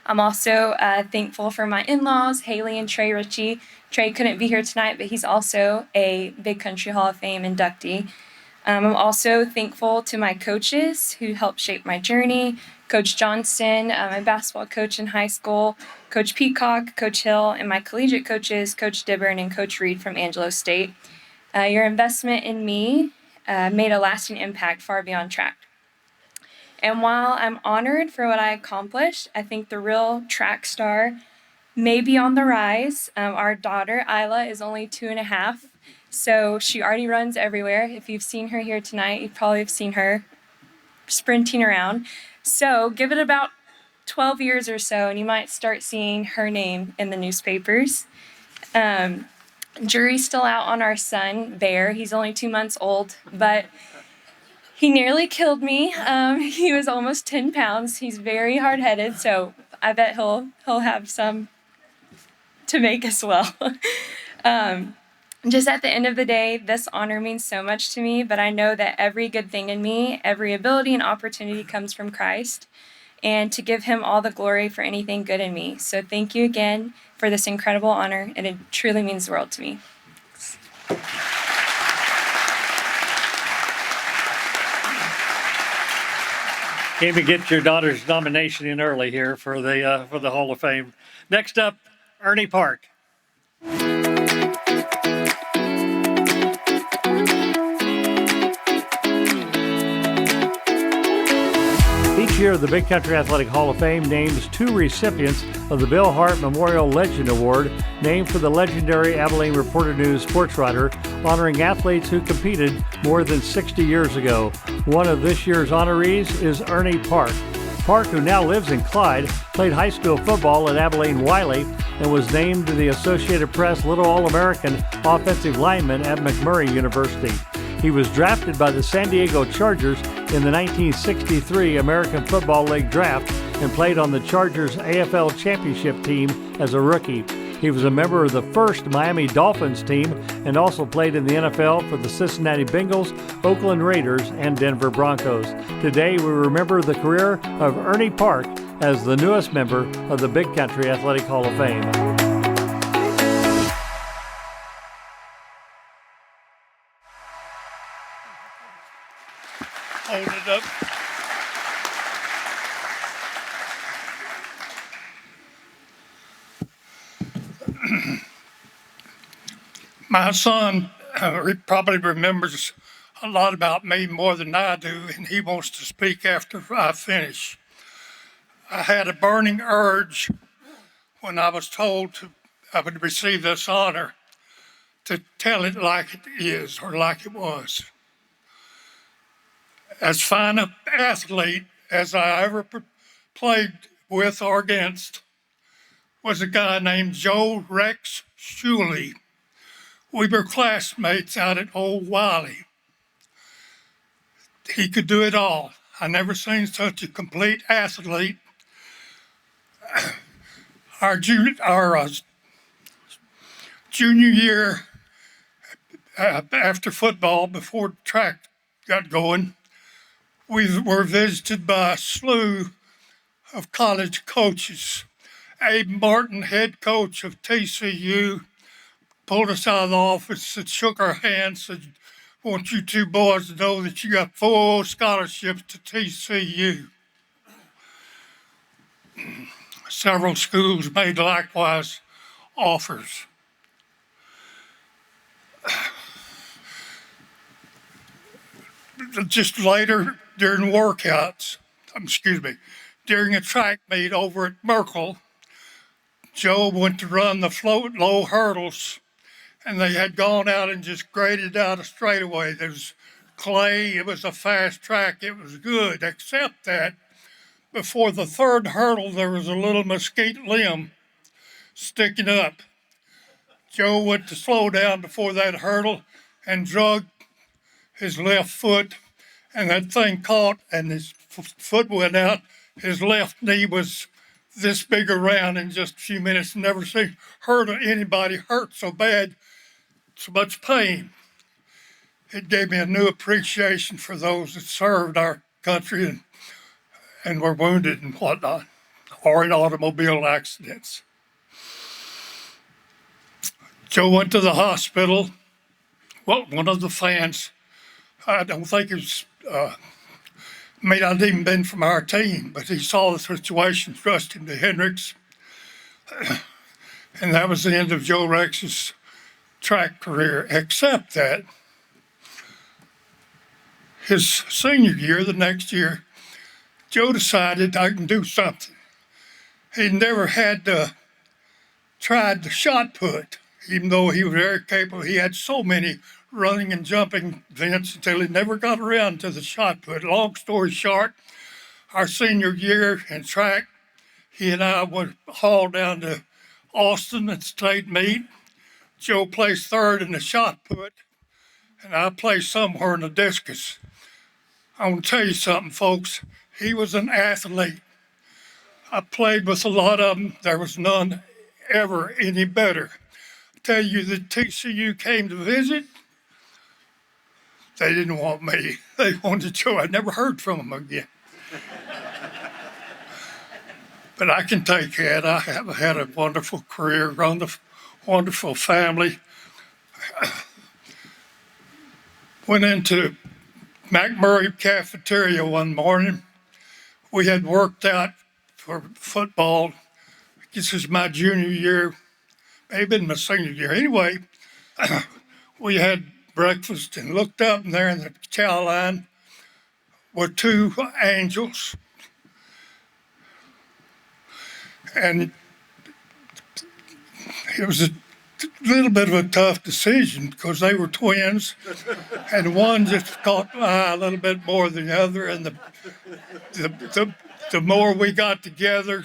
I'm also thankful for my in-laws, Haley and Trey Ritchie. Trey couldn't be here tonight, but he's also a Big Country Hall of Fame inductee. I'm also thankful to my coaches who helped shape my journey. Coach Johnston, my basketball coach in high school, Coach Peacock, Coach Hill, and my collegiate coaches, Coach Dibburn and Coach Reed from Angelo State. Your investment in me made a lasting impact far beyond track. And while I'm honored for what I accomplished, I think the real track star may be on the rise. Our daughter, Isla, is only 2.5, so she already runs everywhere. If you've seen her here tonight, you probably have seen her sprinting around. So give it about 12 years or so, and you might start seeing her name in the newspapers. Jury's still out on our son, Bear. He's only 2 months old, but he nearly killed me. He was almost 10 pounds. He's very hard-headed, so I bet he'll have some to make as well. Just at the end of the day, this honor means so much to me, but I know that every good thing in me, every ability and opportunity comes from Christ, and to give him all the glory for anything good in me. So thank you again for this incredible honor, and it truly means the world to me. Came to get your daughter's nomination in early here for the Hall of Fame. Next up, Ernie Park. Each year, the Big Country Athletic Hall of Fame names 2 recipients of the Bill Hart Memorial Legend Award, named for the legendary Abilene Reporter News sports writer, honoring athletes who competed more than 60 years ago. One of this year's honorees is Ernie Park. Park, who now lives in Clyde, played high school football at Abilene Wiley and was named the Associated Press Little All-American Offensive Lineman at McMurray University. He was drafted by the San Diego Chargers in the 1963 American Football League draft and played on the Chargers AFL Championship team as a rookie. He was a member of the first Miami Dolphins team and also played in the NFL for the Cincinnati Bengals, Oakland Raiders, and Denver Broncos. Today, we remember the career of Ernie Park as the newest member of the Big Country Athletic Hall of Fame. Hold it up. My son probably remembers a lot about me more than I do, and he wants to speak after I finish. I had a burning urge when I was told I would receive this honor to tell it like it is or like it was. As fine an athlete as I ever played with or against was a guy named Joe Rex Shuley. We were classmates out at Old Wiley. He could do it all. I never seen such a complete athlete. Our junior year, after football, before track got going, we were visited by a slew of college coaches. Abe Martin, head coach of TCU, pulled us out of the office and shook our hands and said, "I want you 2 boys to know that you got full scholarships to TCU." Several schools made likewise offers. Just later, during during a track meet over at Merkle, Joe went to run the float low hurdles, and they had gone out and just graded out a straightaway. There was clay, it was a fast track, it was good, except that before the 3rd hurdle, there was a little mesquite limb sticking up. Joe went to slow down before that hurdle and drug his left foot, and that thing caught and his foot went out. His left knee was this big around in just a few minutes. Never heard of anybody hurt so bad, so much pain. It gave me a new appreciation for those that served our country and were wounded and whatnot, or in automobile accidents. Joe went to the hospital. Well, one of the fans, I don't think it was, may not even been from our team, but he saw the situation, thrust him to Hendricks, and that was the end of Joe Rex's track career, except that his senior year, the next year, Joe decided I can do something. He never had tried the shot put, even though he was very capable. He had so many running and jumping events until he never got around to the shot put. Long story short, our senior year in track, he and I were hauled down to Austin at state meet. Joe placed 3rd in the shot put, and I placed somewhere in the discus. I want to tell you something, folks. He was an athlete. I played with a lot of them. There was none ever any better. Tell you that TCU came to visit, they didn't want me. They wanted Joe. I never heard from them again. But I can take that. I have had a wonderful career, run a wonderful family. Went into McMurray cafeteria one morning. We had worked out for football. This is my junior year, maybe my senior year. Anyway, we had breakfast and looked up, and there in the chow line were two angels. And it was a little bit of a tough decision because they were twins, and one just caught my eye a little bit more than the other. And the more we got together,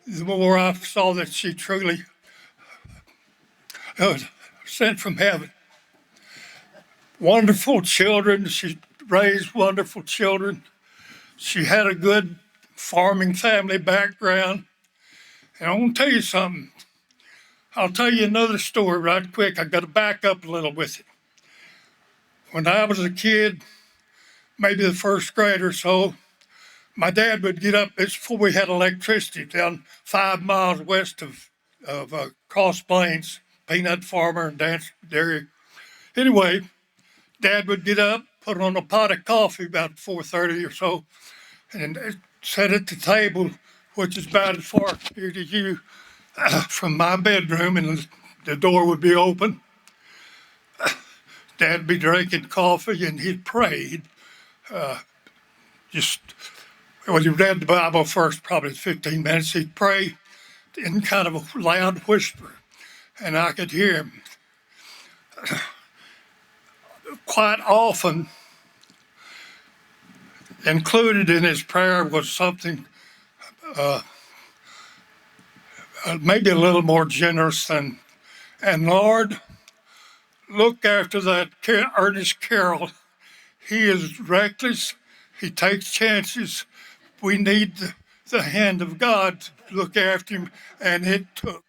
the more I saw that she truly was sent from heaven. Wonderful children. She raised wonderful children. She had a good farming family background. And I want to tell you something. I'll tell you another story right quick. I got to back up a little with it. When I was a kid, maybe the first grade or so, my dad would get up. It's before we had electricity, down 5 miles west of Cross Plains, peanut farmer and dairy. Anyway, Dad would get up, put on a pot of coffee about 4:30 or so, and sit at the table, which is about as far here to you from my bedroom, and the door would be open. Dad'd be drinking coffee, and he'd prayed. Well, he read the Bible first, probably 15 minutes. He'd pray in kind of a loud whisper, and I could hear him. Quite often, included in his prayer was something maybe a little more generous than, and Lord, look after that Ernest Carroll. He is reckless. He takes chances. We need the hand of God to look after him, and it took.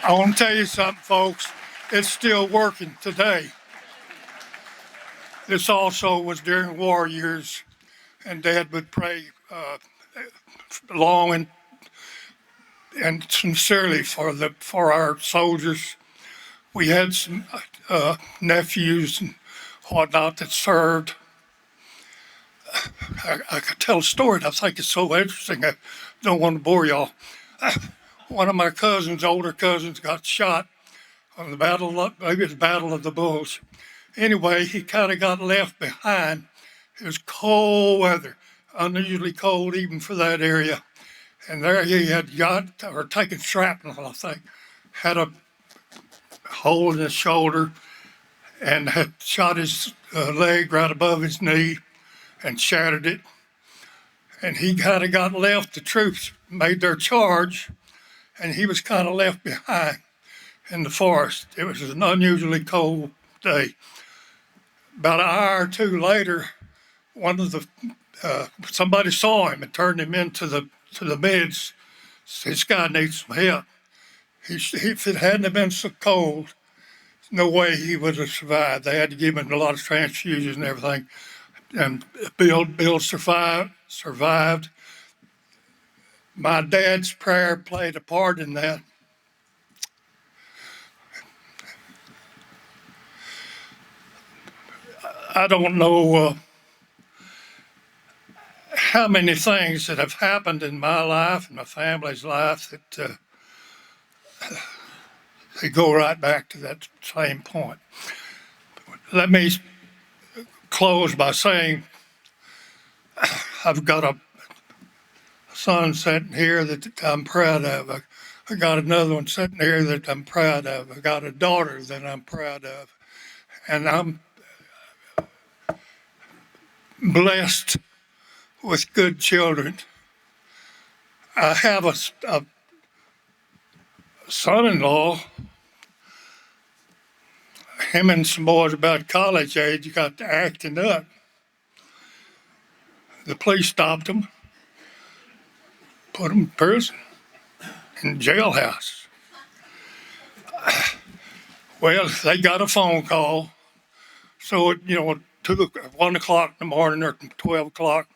I want to tell you something, folks. It's still working today. This also was during war years, and Dad would pray long and sincerely for our soldiers. We had some nephews and whatnot that served. I could tell a story, and I think it's so interesting. I don't want to bore y'all. One of my cousins, older cousins, got shot on the maybe it was Battle of the Bulge. Anyway, he kind of got left behind. It was cold weather, unusually cold even for that area. And there he had taken shrapnel, I think, had a hole in his shoulder and had shot his leg right above his knee and shattered it. And he kind of got left. The troops made their charge, and he was kind of left behind in the forest. It was an unusually cold day. About an hour or two later, somebody saw him and turned him into the meds. This guy needs some help. If it hadn't have been so cold, no way he would have survived. They had to give him a lot of transfusions and everything. And Bill survived. My dad's prayer played a part in that. I don't know how many things that have happened in my life and my family's life that they go right back to that same point. Let me close by saying I've got a son sitting here that I'm proud of. I got another one sitting here that I'm proud of. I got a daughter that I'm proud of. And I'm blessed with good children. I have a son-in-law. Him and some boys about college age got to acting up. The police stopped them, put them in prison. in jailhouse. Well, they got a phone call. So, at, 1 o'clock in the morning or 12 o'clock,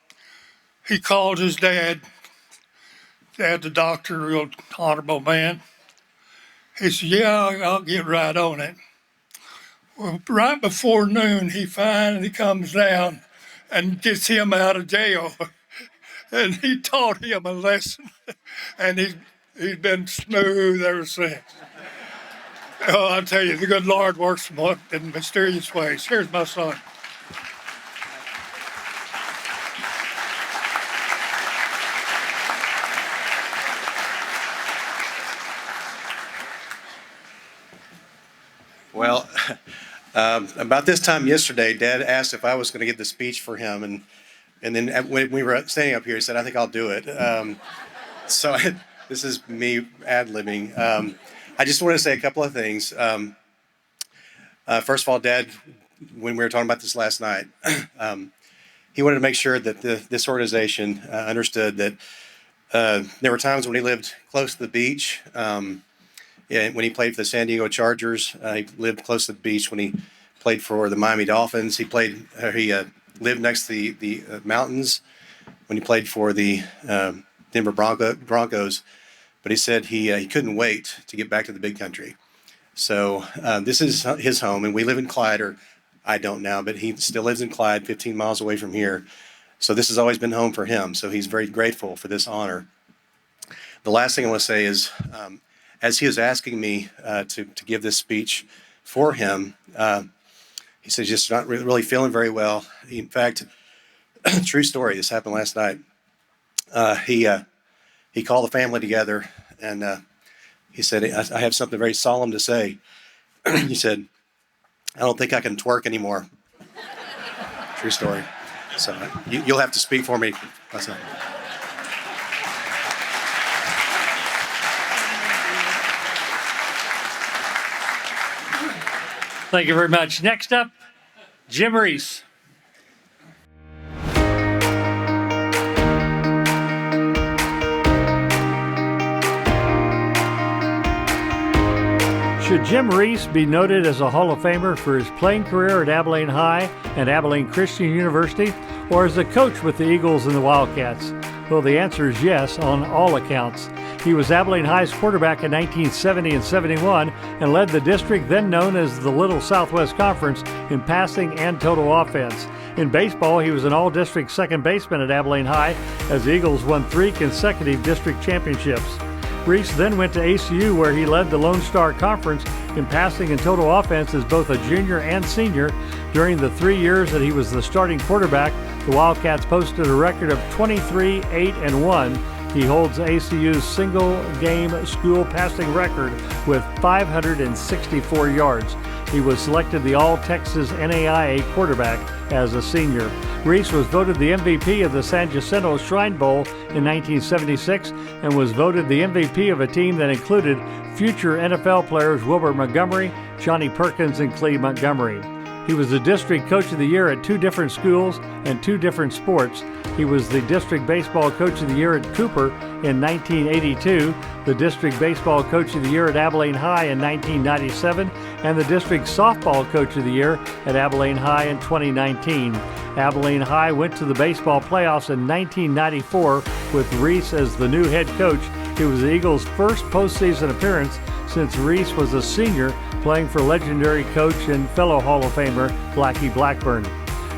he called his dad. Dad, the doctor, real honorable man. He said, yeah, I'll get right on it. Well, right before noon, he finally comes down and gets him out of jail. And he taught him a lesson. And he's been smooth ever since. Oh, I'll tell you, the good Lord works in mysterious ways. Here's my son. Well, about this time yesterday, Dad asked if I was going to give the speech for him, and then when we were standing up here, he said, "I think I'll do it." So this is me ad-libbing. I just want to say a couple of things. First of all, Dad, when we were talking about this last night, he wanted to make sure that this organization understood that there were times when he lived close to the beach. Yeah, when he played for the San Diego Chargers, he lived close to the beach. When he played for the Miami Dolphins, he lived next to the mountains. When he played for the Denver Broncos, but he said he couldn't wait to get back to the big country. So this is his home, and we live in Clyde, or I don't now, but he still lives in Clyde, 15 miles away from here. So this has always been home for him. So he's very grateful for this honor. The last thing I want to say is, as he was asking me to give this speech for him, he said he's just not really feeling very well. In fact, true story, this happened last night. He called the family together, and he said, I have something very solemn to say. He said, I don't think I can twerk anymore. True story. So you'll have to speak for me. Thank you very much. Next up, Jim Reese. Should Jim Reese be noted as a Hall of Famer for his playing career at Abilene High and Abilene Christian University, or as a coach with the Eagles and the Wildcats? Well, the answer is yes on all accounts. He was Abilene High's quarterback in 1970 and 71 and led the district then known as the Little Southwest Conference in passing and total offense. In baseball, he was an all-district second baseman at Abilene High as the Eagles won 3 consecutive district championships. Reese then went to ACU, where he led the Lone Star Conference in passing and total offense as both a junior and senior. During the 3 years that he was the starting quarterback, the Wildcats posted a record of 23-8-1. He holds ACU's single-game school passing record with 564 yards. He was selected the All-Texas NAIA quarterback as a senior. Reese was voted the MVP of the San Jacinto Shrine Bowl in 1976 and was voted the MVP of a team that included future NFL players Wilbert Montgomery, Johnny Perkins, and Cleve Montgomery. He was the District Coach of the Year at 2 different schools and 2 different sports. He was the District Baseball Coach of the Year at Cooper in 1982, the District Baseball Coach of the Year at Abilene High in 1997, and the District Softball Coach of the Year at Abilene High in 2019. Abilene High went to the baseball playoffs in 1994 with Reese as the new head coach. It was the Eagles' first postseason appearance since Reese was a senior, playing for legendary coach and fellow Hall of Famer Blackie Blackburn.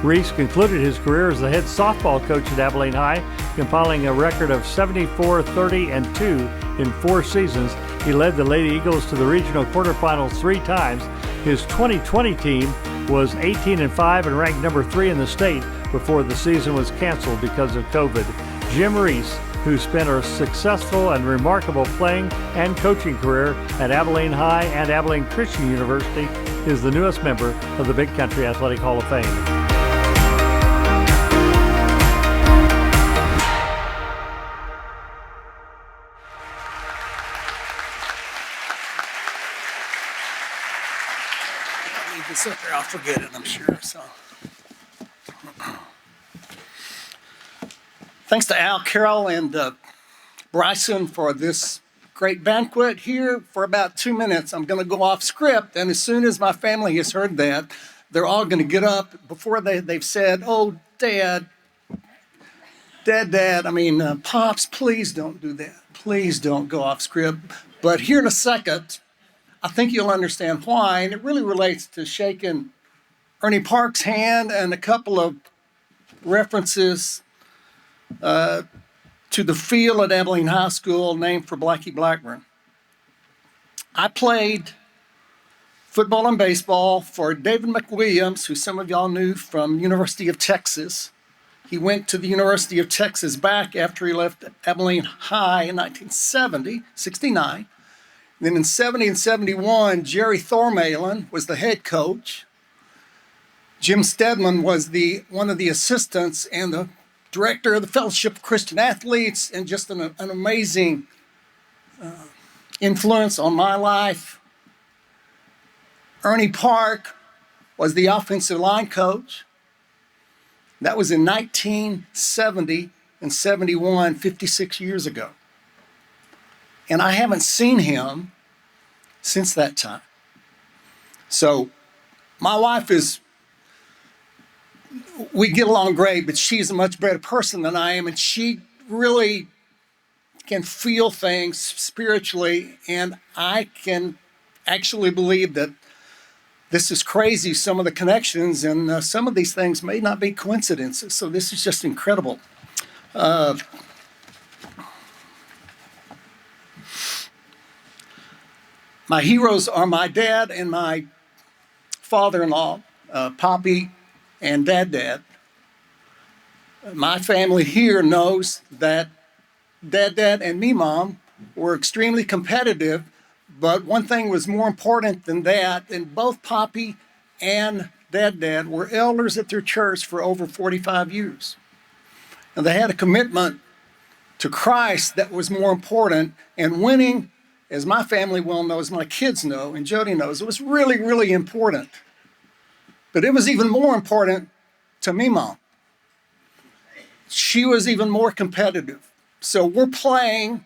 Reese concluded his career as the head softball coach at Abilene High, compiling a record of 74, 30, and 2 in 4 seasons. He led the Lady Eagles to the regional quarterfinals 3 times. His 2020 team was 18-5 and ranked number 3 in the state before the season was canceled because of COVID. Jim Reese, who spent a successful and remarkable playing and coaching career at Abilene High and Abilene Christian University, is the newest member of the Big Country Athletic Hall of Fame. Leave this up there, I'll forget it, I'm sure. So, thanks to Al Carroll and Bryson for this great banquet here for about 2 minutes. I'm going to go off script, and as soon as my family has heard that, they're all going to get up before they've said, "Oh, Dad, Pops, please don't do that. Please don't go off script." But here in a second, I think you'll understand why, and it really relates to shaking Ernie Park's hand and a couple of references to the field at Abilene High School named for Blackie Blackburn. I played football and baseball for David McWilliams, who some of y'all knew from University of Texas. He went to the University of Texas back after he left Abilene High in 1969. Then in 70 and 71, Jerry Thormalen was the head coach. Jim Stedman was one of the assistants and the director of the Fellowship of Christian Athletes, and just an amazing influence on my life. Ernie Park was the offensive line coach. That was in 1970 and 71, 56 years ago. And I haven't seen him since that time. So my wife we get along great, but she's a much better person than I am, and she really can feel things spiritually, and I can actually believe that this is crazy, some of the connections, and some of these things may not be coincidences. So this is just incredible. My heroes are my dad and my father-in-law, Poppy and Dad. My family here knows that Dad and me, Mom, were extremely competitive, but one thing was more important than that, and both Poppy and Dad were elders at their church for over 45 years. And they had a commitment to Christ that was more important, and winning, as my family well knows, my kids know, and Jody knows, it was really, really important. But it was even more important to me, Mom. She was even more competitive. So we're playing.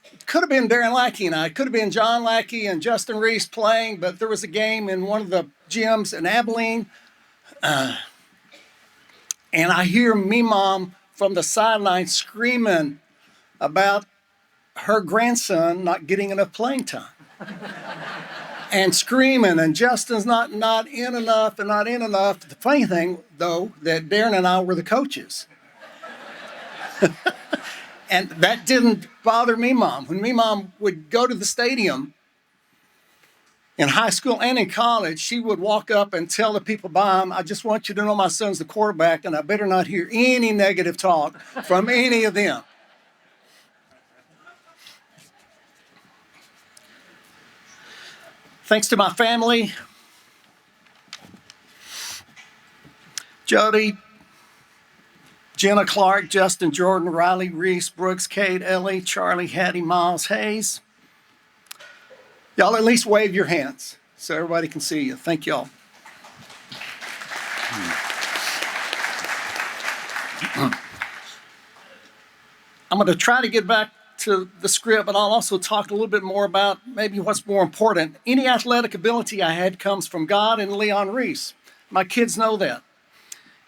It could have been Darren Lackey and I. It could have been John Lackey and Justin Reese playing, but there was a game in one of the gyms in Abilene. And I hear me, Mom, from the sideline screaming about her grandson not getting enough playing time. And screaming, and Justin's not in enough and not in enough. The funny thing, though, that Darren and I were the coaches. And that didn't bother me, Mom. When me, Mom, would go to the stadium in high school and in college, she would walk up and tell the people by him, "I just want you to know my son's the quarterback, and I better not hear any negative talk from any of them." Thanks to my family, Jody, Jenna, Clark, Justin, Jordan, Riley, Reese, Brooks, Kate, Ellie, Charlie, Hattie, Miles, Hayes. Y'all at least wave your hands so everybody can see you. Thank y'all. I'm going to try to get back to the script, but I'll also talk a little bit more about maybe what's more important. Any athletic ability I had comes from God and Leon Reese. My kids know that.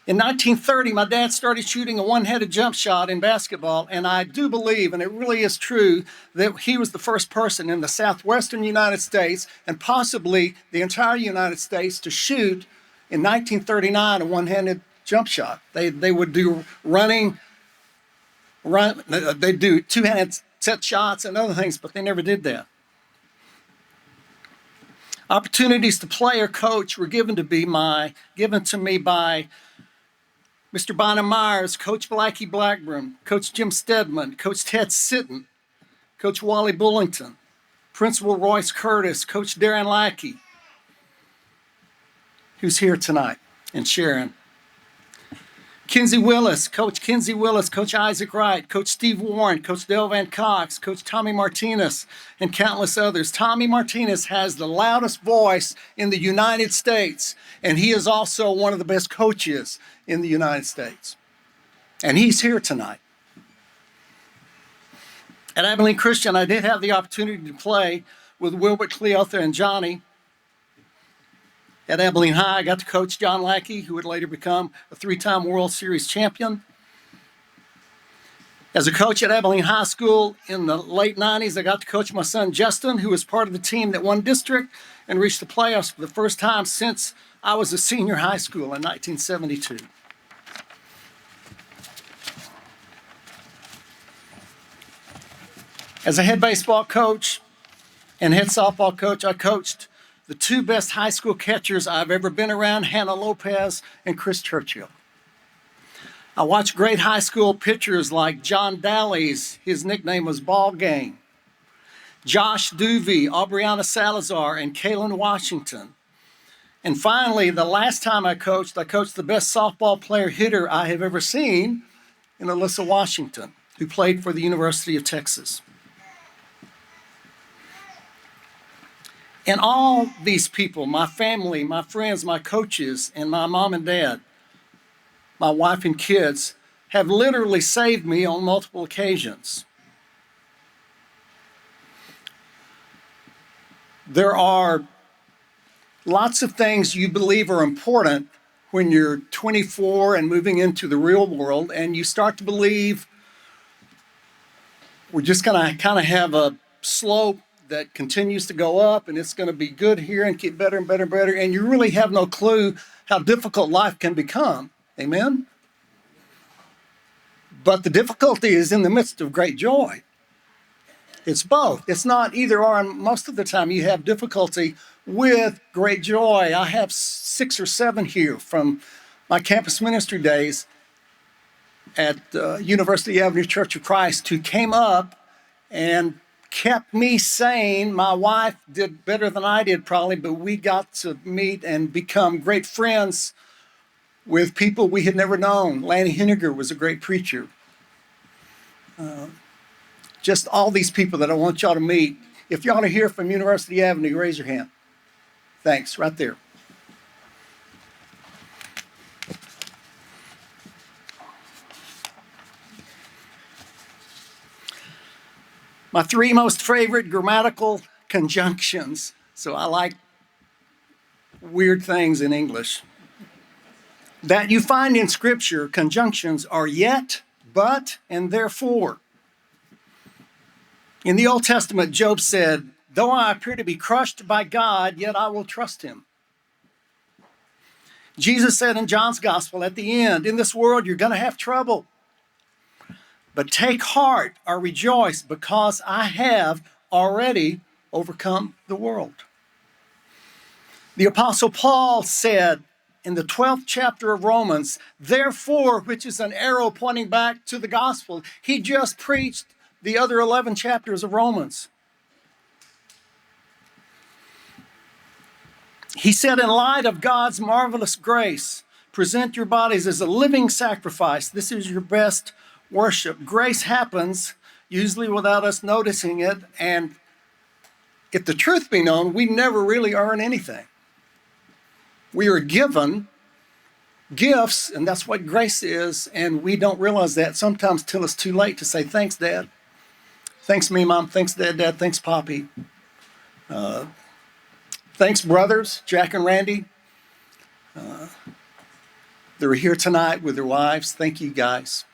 In 1930, my dad started shooting a one-handed jump shot in basketball, and I do believe, and it really is true, that he was the first person in the southwestern United States and possibly the entire United States to shoot in 1939 a one-handed jump shot. They would do they do two-handed set shots and other things, but they never did that. Opportunities to play or coach were given to me by Mr. Bonham Myers, Coach Blackie Blackburn, Coach Jim Stedman, Coach Ted Sitton, Coach Wally Bullington, Principal Royce Curtis, Coach Darren Lackey, who's here tonight, and Sharon. Kinsey Willis, Coach Kinsey Willis, Coach Isaac Wright, Coach Steve Warren, Coach Dale Van Cox, Coach Tommy Martinez, and countless others. Tommy Martinez has the loudest voice in the United States, and he is also one of the best coaches in the United States. And he's here tonight. At Abilene Christian, I did have the opportunity to play with Wilbert, Cleotha, and Johnny. At Abilene High, I got to coach John Lackey, who would later become a 3-time World Series champion. As a coach at Abilene High School in the late 90s, I got to coach my son Justin, who was part of the team that won district and reached the playoffs for the first time since I was a senior high school in 1972. As a head baseball coach and head softball coach, I coached the 2 best high school catchers I've ever been around, Hannah Lopez and Chris Churchill. I watched great high school pitchers like John Dallies, his nickname was Ball Game, Josh Duvey, Aubriana Salazar, and Kalen Washington. And finally, the last time I coached the best softball player hitter I have ever seen in Alyssa Washington, who played for the University of Texas. And all these people, my family, my friends, my coaches, and my mom and dad, my wife and kids, have literally saved me on multiple occasions. There are lots of things you believe are important when you're 24 and moving into the real world, and you start to believe we're just going to kind of have a slope that continues to go up, and it's going to be good here and get better and better and better, and you really have no clue how difficult life can become. Amen? But the difficulty is in the midst of great joy. It's both. It's not either or, and most of the time you have difficulty with great joy. I have 6 or 7 here from my campus ministry days at University Avenue Church of Christ who came up and kept me sane. My wife did better than I did probably, but we got to meet and become great friends with people we had never known. Lanny Henniger was a great preacher. Just all these people that I want y'all to meet. If y'all are here from University Avenue, raise your hand. Thanks, right there. My 3 most favorite grammatical conjunctions. So I like weird things in English. That you find in Scripture, conjunctions are yet, but, and therefore. In the Old Testament, Job said, though I appear to be crushed by God, yet I will trust him. Jesus said in John's Gospel at the end, in this world you're going to have trouble. But take heart or rejoice because I have already overcome the world. The Apostle Paul said in the 12th chapter of Romans, therefore, which is an arrow pointing back to the gospel. He just preached the other 11 chapters of Romans. He said, in light of God's marvelous grace, present your bodies as a living sacrifice. This is your best worship. Grace happens usually without us noticing it, and if the truth be known, we never really earn anything. We are given gifts, and that's what grace is, and we don't realize that sometimes till it's too late to say, thanks, Dad. Thanks, me, Mom. Thanks, Dad. Thanks, Poppy. Thanks, brothers, Jack and Randy. They're here tonight with their wives. Thank you, guys.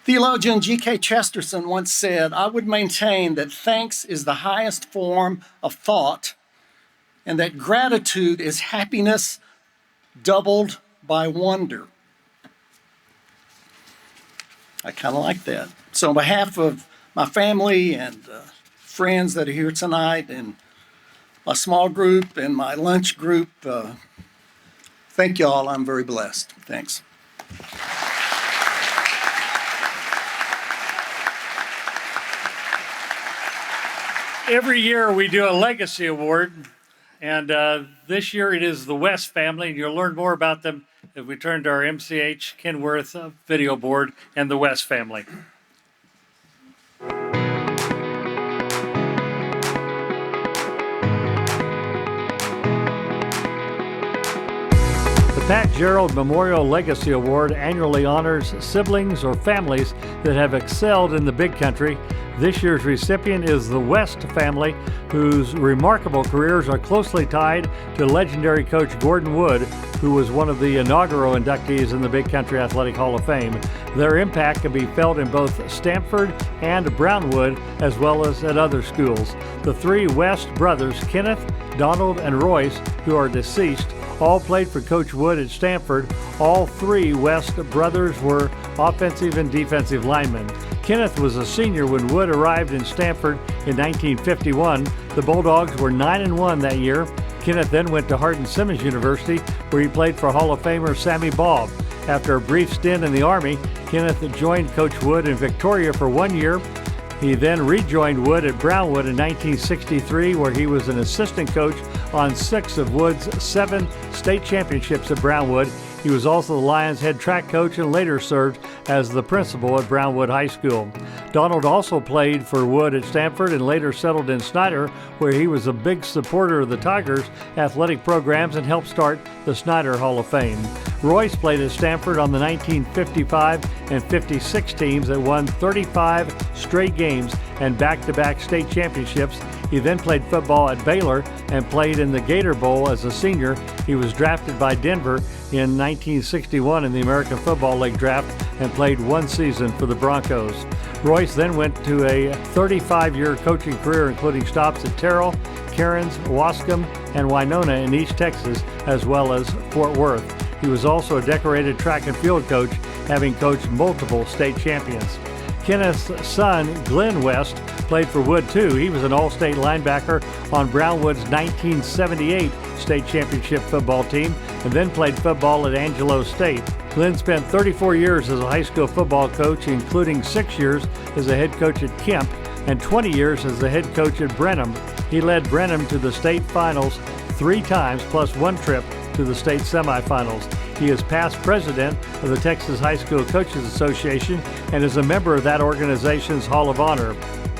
Theologian G.K. Chesterton once said, I would maintain that thanks is the highest form of thought and that gratitude is happiness doubled by wonder. I kind of like that. So on behalf of my family and friends that are here tonight and my small group and my lunch group, thank you all. I'm very blessed. Thanks. Every year we do a legacy award, and this year it is the West family, and you'll learn more about them if we turn to our MCH Kenworth video board and the West family. The Pat Gerald Memorial Legacy Award annually honors siblings or families that have excelled in the Big Country. This year's recipient is the West family, whose remarkable careers are closely tied to legendary coach Gordon Wood, who was one of the inaugural inductees in the Big Country Athletic Hall of Fame. Their impact can be felt in both Stanford and Brownwood, as well as at other schools. The three West brothers, Kenneth, Donald, and Royce, who are deceased, all played for Coach Wood at Stanford. All three West brothers were offensive and defensive linemen. Kenneth was a senior when Wood arrived in Stanford in 1951. The Bulldogs were 9-1 that year. Kenneth then went to Hardin-Simmons University, where he played for Hall of Famer Sammy Baugh. After a brief stint in the Army, Kenneth joined Coach Wood in Victoria for 1 year. He then rejoined Wood at Brownwood in 1963, where he was an assistant coach on 6 of Wood's 7 state championships at Brownwood. He was also the Lions head track coach and later served as the principal at Brownwood High School. Donald also played for Wood at Stanford and later settled in Snyder, where he was a big supporter of the Tigers' athletic programs and helped start the Snyder Hall of Fame. Royce played at Stanford on the 1955 and 56 teams that won 35 straight games and back-to-back state championships. He then played football at Baylor and played in the Gator Bowl as a senior. He was drafted by Denver in 1961 in the American Football League draft and played 1 season for the Broncos. Royce then went to a 35-year coaching career, including stops at Terrell, Cairns, Wascom, and Winona in East Texas, as well as Fort Worth. He was also a decorated track and field coach, having coached multiple state champions. Kenneth's son, Glenn West, played for Wood too. He was an all-state linebacker on Brownwood's 1978 state championship football team and then played football at Angelo State. Glenn spent 34 years as a high school football coach, including 6 years as a head coach at Kemp and 20 years as the head coach at Brenham. He led Brenham to the state finals 3 times, plus 1 trip to the state semifinals. He is past president of the Texas High School Coaches Association and is a member of that organization's Hall of Honor.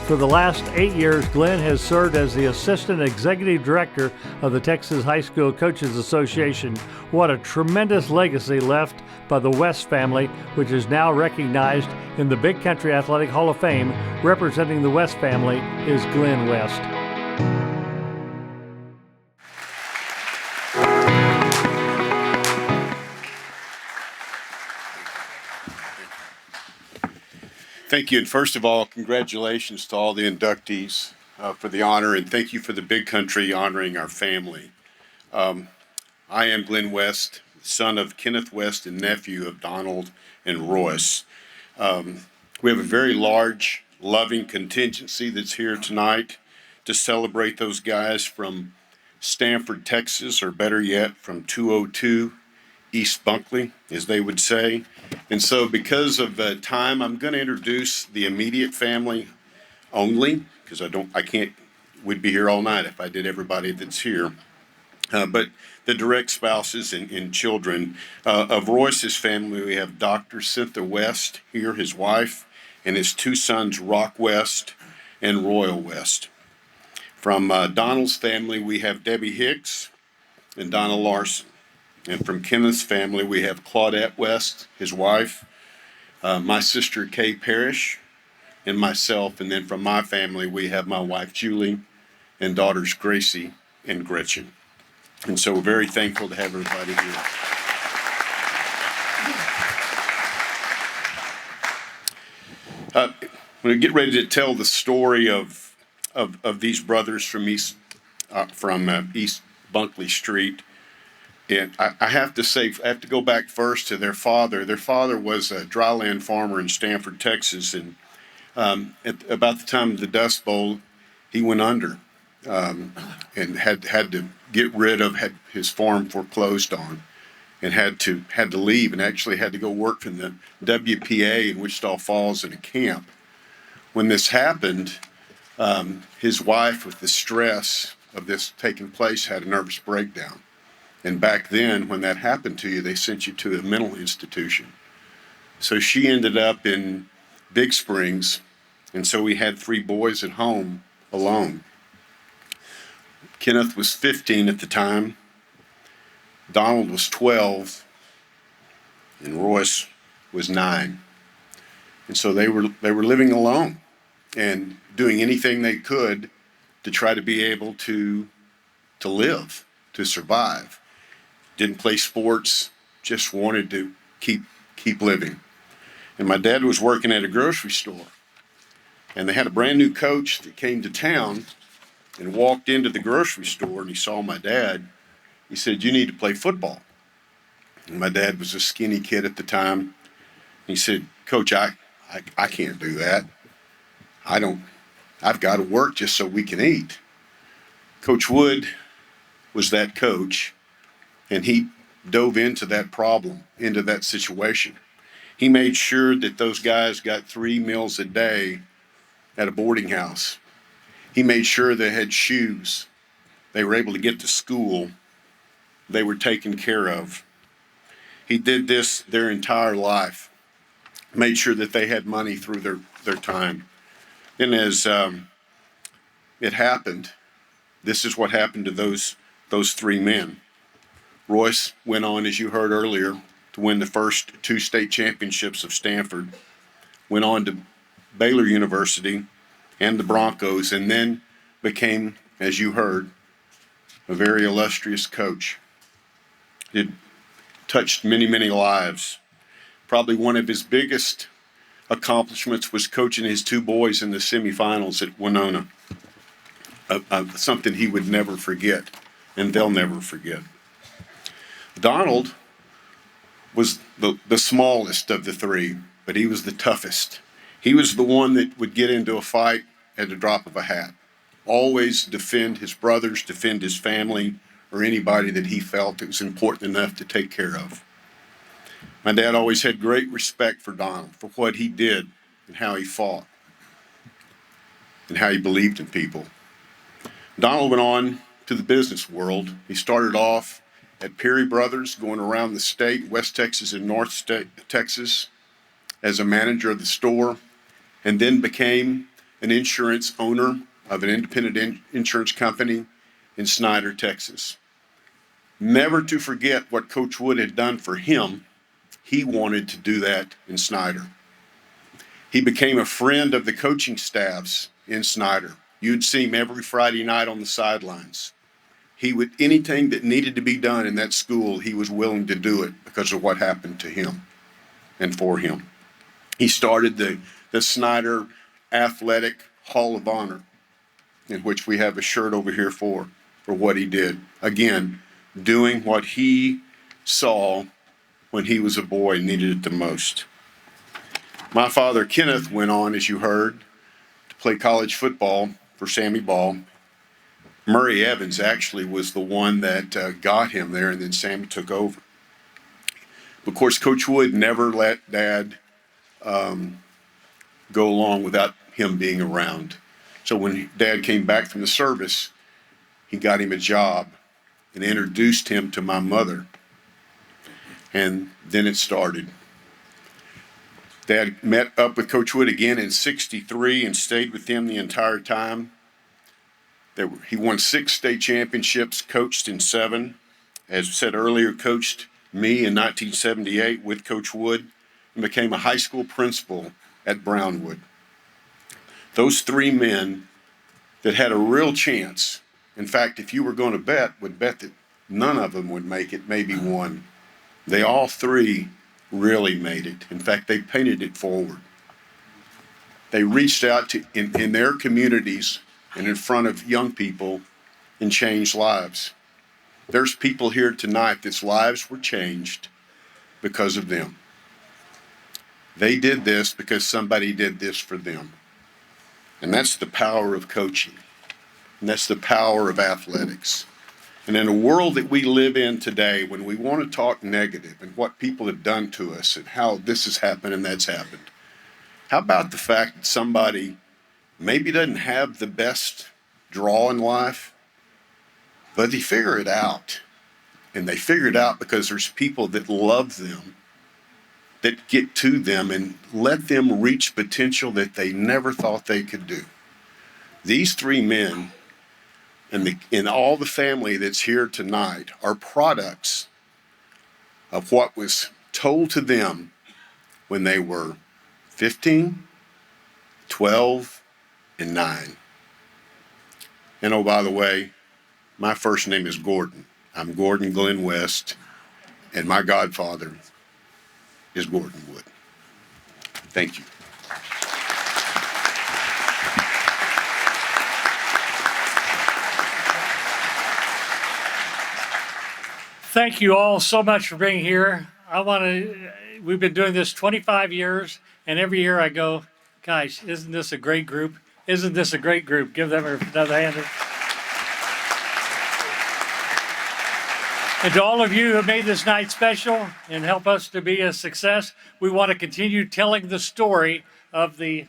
For the last 8 years, Glenn has served as the Assistant Executive Director of the Texas High School Coaches Association. What a tremendous legacy left by the West family, which is now recognized in the Big Country Athletic Hall of Fame. Representing the West family is Glenn West. Thank you, and first of all, congratulations to all the inductees for the honor, and thank you for the Big Country honoring our family. I am Glenn West, son of Kenneth West and nephew of Donald and Royce. We have a very large, loving contingency that's here tonight to celebrate those guys from Stanford, Texas, or better yet, from 202 East Bunkley, as they would say. And so because of time, I'm going to introduce the immediate family only, because we'd be here all night if I did everybody that's here. But the direct spouses and children of Royce's family, we have Dr. Cynthia West here, his wife, and his 2 sons, Rock West and Royal West. From Donald's family, we have Debbie Hicks and Donna Larson. And from Kenneth's family, we have Claudette West, his wife, my sister Kay Parrish, and myself. And then from my family, we have my wife Julie and daughters Gracie and Gretchen. And so we're very thankful to have everybody here. When we get ready to tell the story of these brothers from East Bunkley Street, and I have to say, I have to go back first to their father. Their father was a dryland farmer in Stanford, Texas, and at about the time of the Dust Bowl, he went under and had to get rid of, had his farm foreclosed on, and had to leave, and actually had to go work in the WPA in Wichita Falls in a camp. When this happened, his wife, with the stress of this taking place, had a nervous breakdown. And back then, when that happened to you, they sent you to a mental institution. So she ended up in Big Springs, and so we had 3 boys at home alone. Kenneth was 15 at the time. Donald was 12 and Royce was 9. And so they were living alone and doing anything they could to try to be able to live, to survive. Didn't play sports, just wanted to keep living. And my dad was working at a grocery store, and they had a brand new coach that came to town and walked into the grocery store, and he saw my dad. He said, "You need to play football." And my dad was a skinny kid at the time. He said, "Coach, I can't do that. I've got to work just so we can eat." Coach Wood was that coach, and he dove into that problem, into that situation. He made sure that those guys got 3 meals a day at a boarding house. He made sure they had shoes. They were able to get to school. They were taken care of. He did this their entire life, made sure that they had money through their time. And as it happened, this is what happened to those 3 men. Royce went on, as you heard earlier, to win the first 2 state championships of Stanford, went on to Baylor University and the Broncos, and then became, as you heard, a very illustrious coach. It touched many, many lives. Probably one of his biggest accomplishments was coaching his 2 boys in the semifinals at Winona. Something he would never forget, and they'll never forget. Donald was the smallest of the 3, but he was the toughest. He was the one that would get into a fight at the drop of a hat. Always defend his brothers, defend his family, or anybody that he felt it was important enough to take care of. My dad always had great respect for Donald, for what he did and how he fought and how he believed in people. Donald went on to the business world. He started off at Perry Brothers, going around the state, West Texas and North Texas, as a manager of the store, and then became an insurance owner of an independent insurance company in Snyder, Texas. Never to forget what Coach Wood had done for him, he wanted to do that in Snyder. He became a friend of the coaching staffs in Snyder. You'd see him every Friday night on the sidelines. He would, anything that needed to be done in that school, he was willing to do it because of what happened to him and for him. He started the Snyder Athletic Hall of Honor, in which we have a shirt over here for what he did. Again, doing what he saw when he was a boy and needed it the most. My father, Kenneth, went on, as you heard, to play college football for Sammy Ball. Murray Evans actually was the one that got him there, and then Sammy took over. Of course, Coach Wood never let Dad go along without him being around. So when Dad came back from the service, he got him a job and introduced him to my mother. And then it started. Dad met up with Coach Wood again in '63 and stayed with him the entire time. He won 6 state championships, coached in 7. As said earlier, coached me in 1978 with Coach Wood and became a high school principal at Brownwood. Those 3 men that had a real chance, in fact, if you were going to bet, would bet that none of them would make it, maybe one. They all 3 really made it. In fact, they painted it forward. They reached out to in their communities and in front of young people and changed lives. There's people here tonight that's lives were changed because of them. They did this because somebody did this for them. And that's the power of coaching. And that's the power of athletics. And in a world that we live in today, when we want to talk negative and what people have done to us and how this has happened and that's happened, how about the fact that somebody maybe doesn't have the best draw in life, but they figure it out. And they figure it out because there's people that love them, that get to them and let them reach potential that they never thought they could do. These 3 men and all the family that's here tonight are products of what was told to them when they were 15, 12, and 9. And oh, by the way, my first name is Gordon. I'm Gordon Glenn West, and my godfather is Gordon Wood. Thank you. Thank you all so much for being here. We've been doing this 25 years, and every year I go, gosh, isn't this a great group? Isn't this a great group? Give them another hand. And to all of you who made this night special and help us to be a success, we want to continue telling the story of the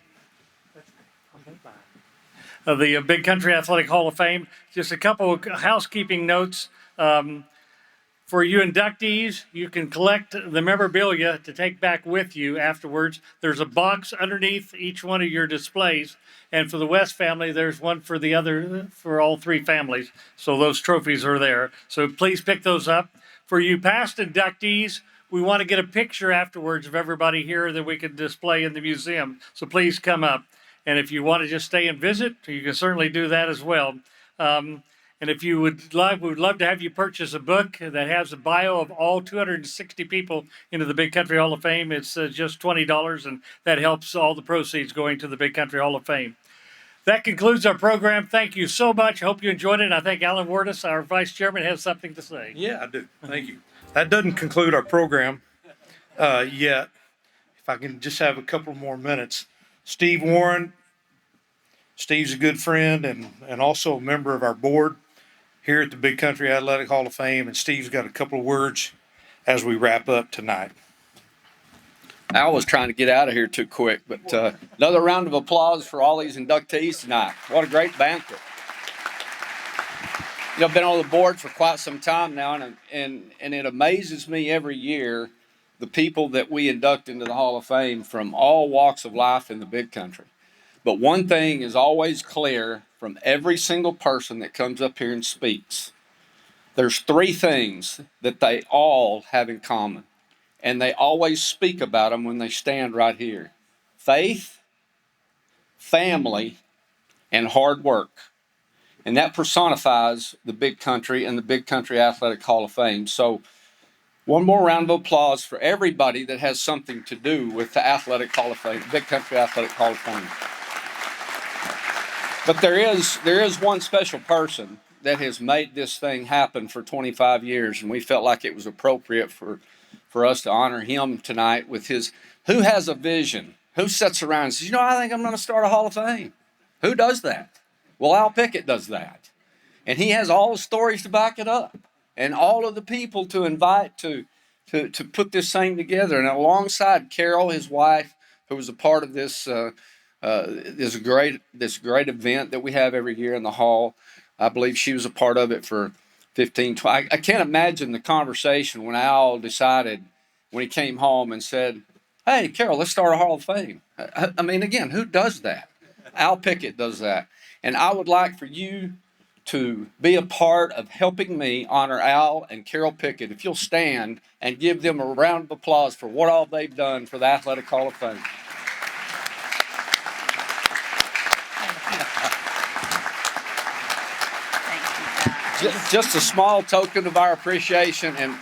Big Country Athletic Hall of Fame. Just a couple of housekeeping notes. For you inductees, you can collect the memorabilia to take back with you afterwards. There's a box underneath each one of your displays. And for the West family, there's one for all three families. So those trophies are there. So please pick those up. For you past inductees, we want to get a picture afterwards of everybody here that we can display in the museum. So please come up. And if you want to just stay and visit, you can certainly do that as well. And if you would love, we would love to have you purchase a book that has a bio of all 260 people into the Big Country Hall of Fame. It's just $20, and that helps all the proceeds going to the Big Country Hall of Fame. That concludes our program. Thank you so much. I hope you enjoyed it. And I think Alan Wardis, our vice chairman, has something to say. Yeah, I do. Thank you. That doesn't conclude our program yet. If I can just have a couple more minutes. Steve Warren. Steve's a good friend and also a member of our board here at the Big Country Athletic Hall of Fame. And Steve's got a couple of words as we wrap up tonight. Al was trying to get out of here too quick, but another round of applause for all these inductees tonight. What a great banquet. You know, I've been on the board for quite some time now, and it amazes me every year the people that we induct into the Hall of Fame from all walks of life in the Big Country. But one thing is always clear from every single person that comes up here and speaks. There's three things that they all have in common, and they always speak about them when they stand right here. Faith, family, and hard work. And that personifies the Big Country and the Big Country Athletic Hall of Fame. So one more round of applause for everybody that has something to do with the Athletic Hall of Fame, Big Country Athletic Hall of Fame. But there is one special person that has made this thing happen for 25 years, and we felt like it was appropriate for us to honor him tonight with his, who has a vision, who sits around and says, you know, I think I'm going to start a Hall of Fame. Who does that? Well, Al Pickett does that. And he has all the stories to back it up and all of the people to invite to put this thing together. And alongside Carol, his wife, who was a part of this great event that we have every year in the hall. I believe she was a part of it for 15, 20. I can't imagine the conversation when Al decided, when he came home and said, hey, Carol, let's start a Hall of Fame. I mean, again, who does that? Al Pickett does that. And I would like for you to be a part of helping me honor Al and Carol Pickett. If you'll stand and give them a round of applause for what all they've done for the Athletic Hall of Fame. Just a small token of our appreciation and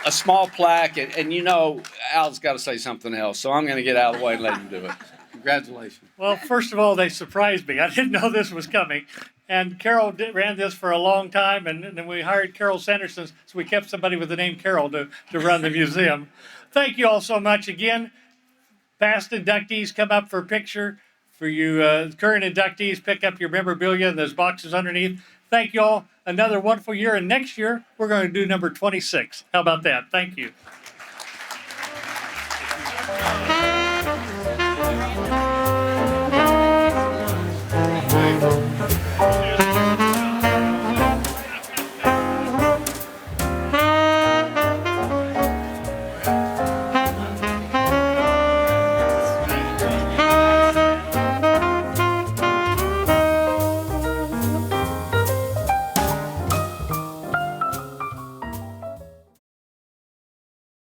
a small plaque. And you know, Al's got to say something else, so I'm going to get out of the way and let him do it. Congratulations. Well, first of all, they surprised me. I didn't know this was coming. And Carol ran this for a long time, and then we hired Carol Sanderson, so we kept somebody with the name Carol to run the museum. Thank you all so much. Again, past inductees, come up for a picture. For you current inductees, pick up your memorabilia in those boxes underneath. Thank you all. Another wonderful year. And next year, we're going to do number 26. How about that? Thank you.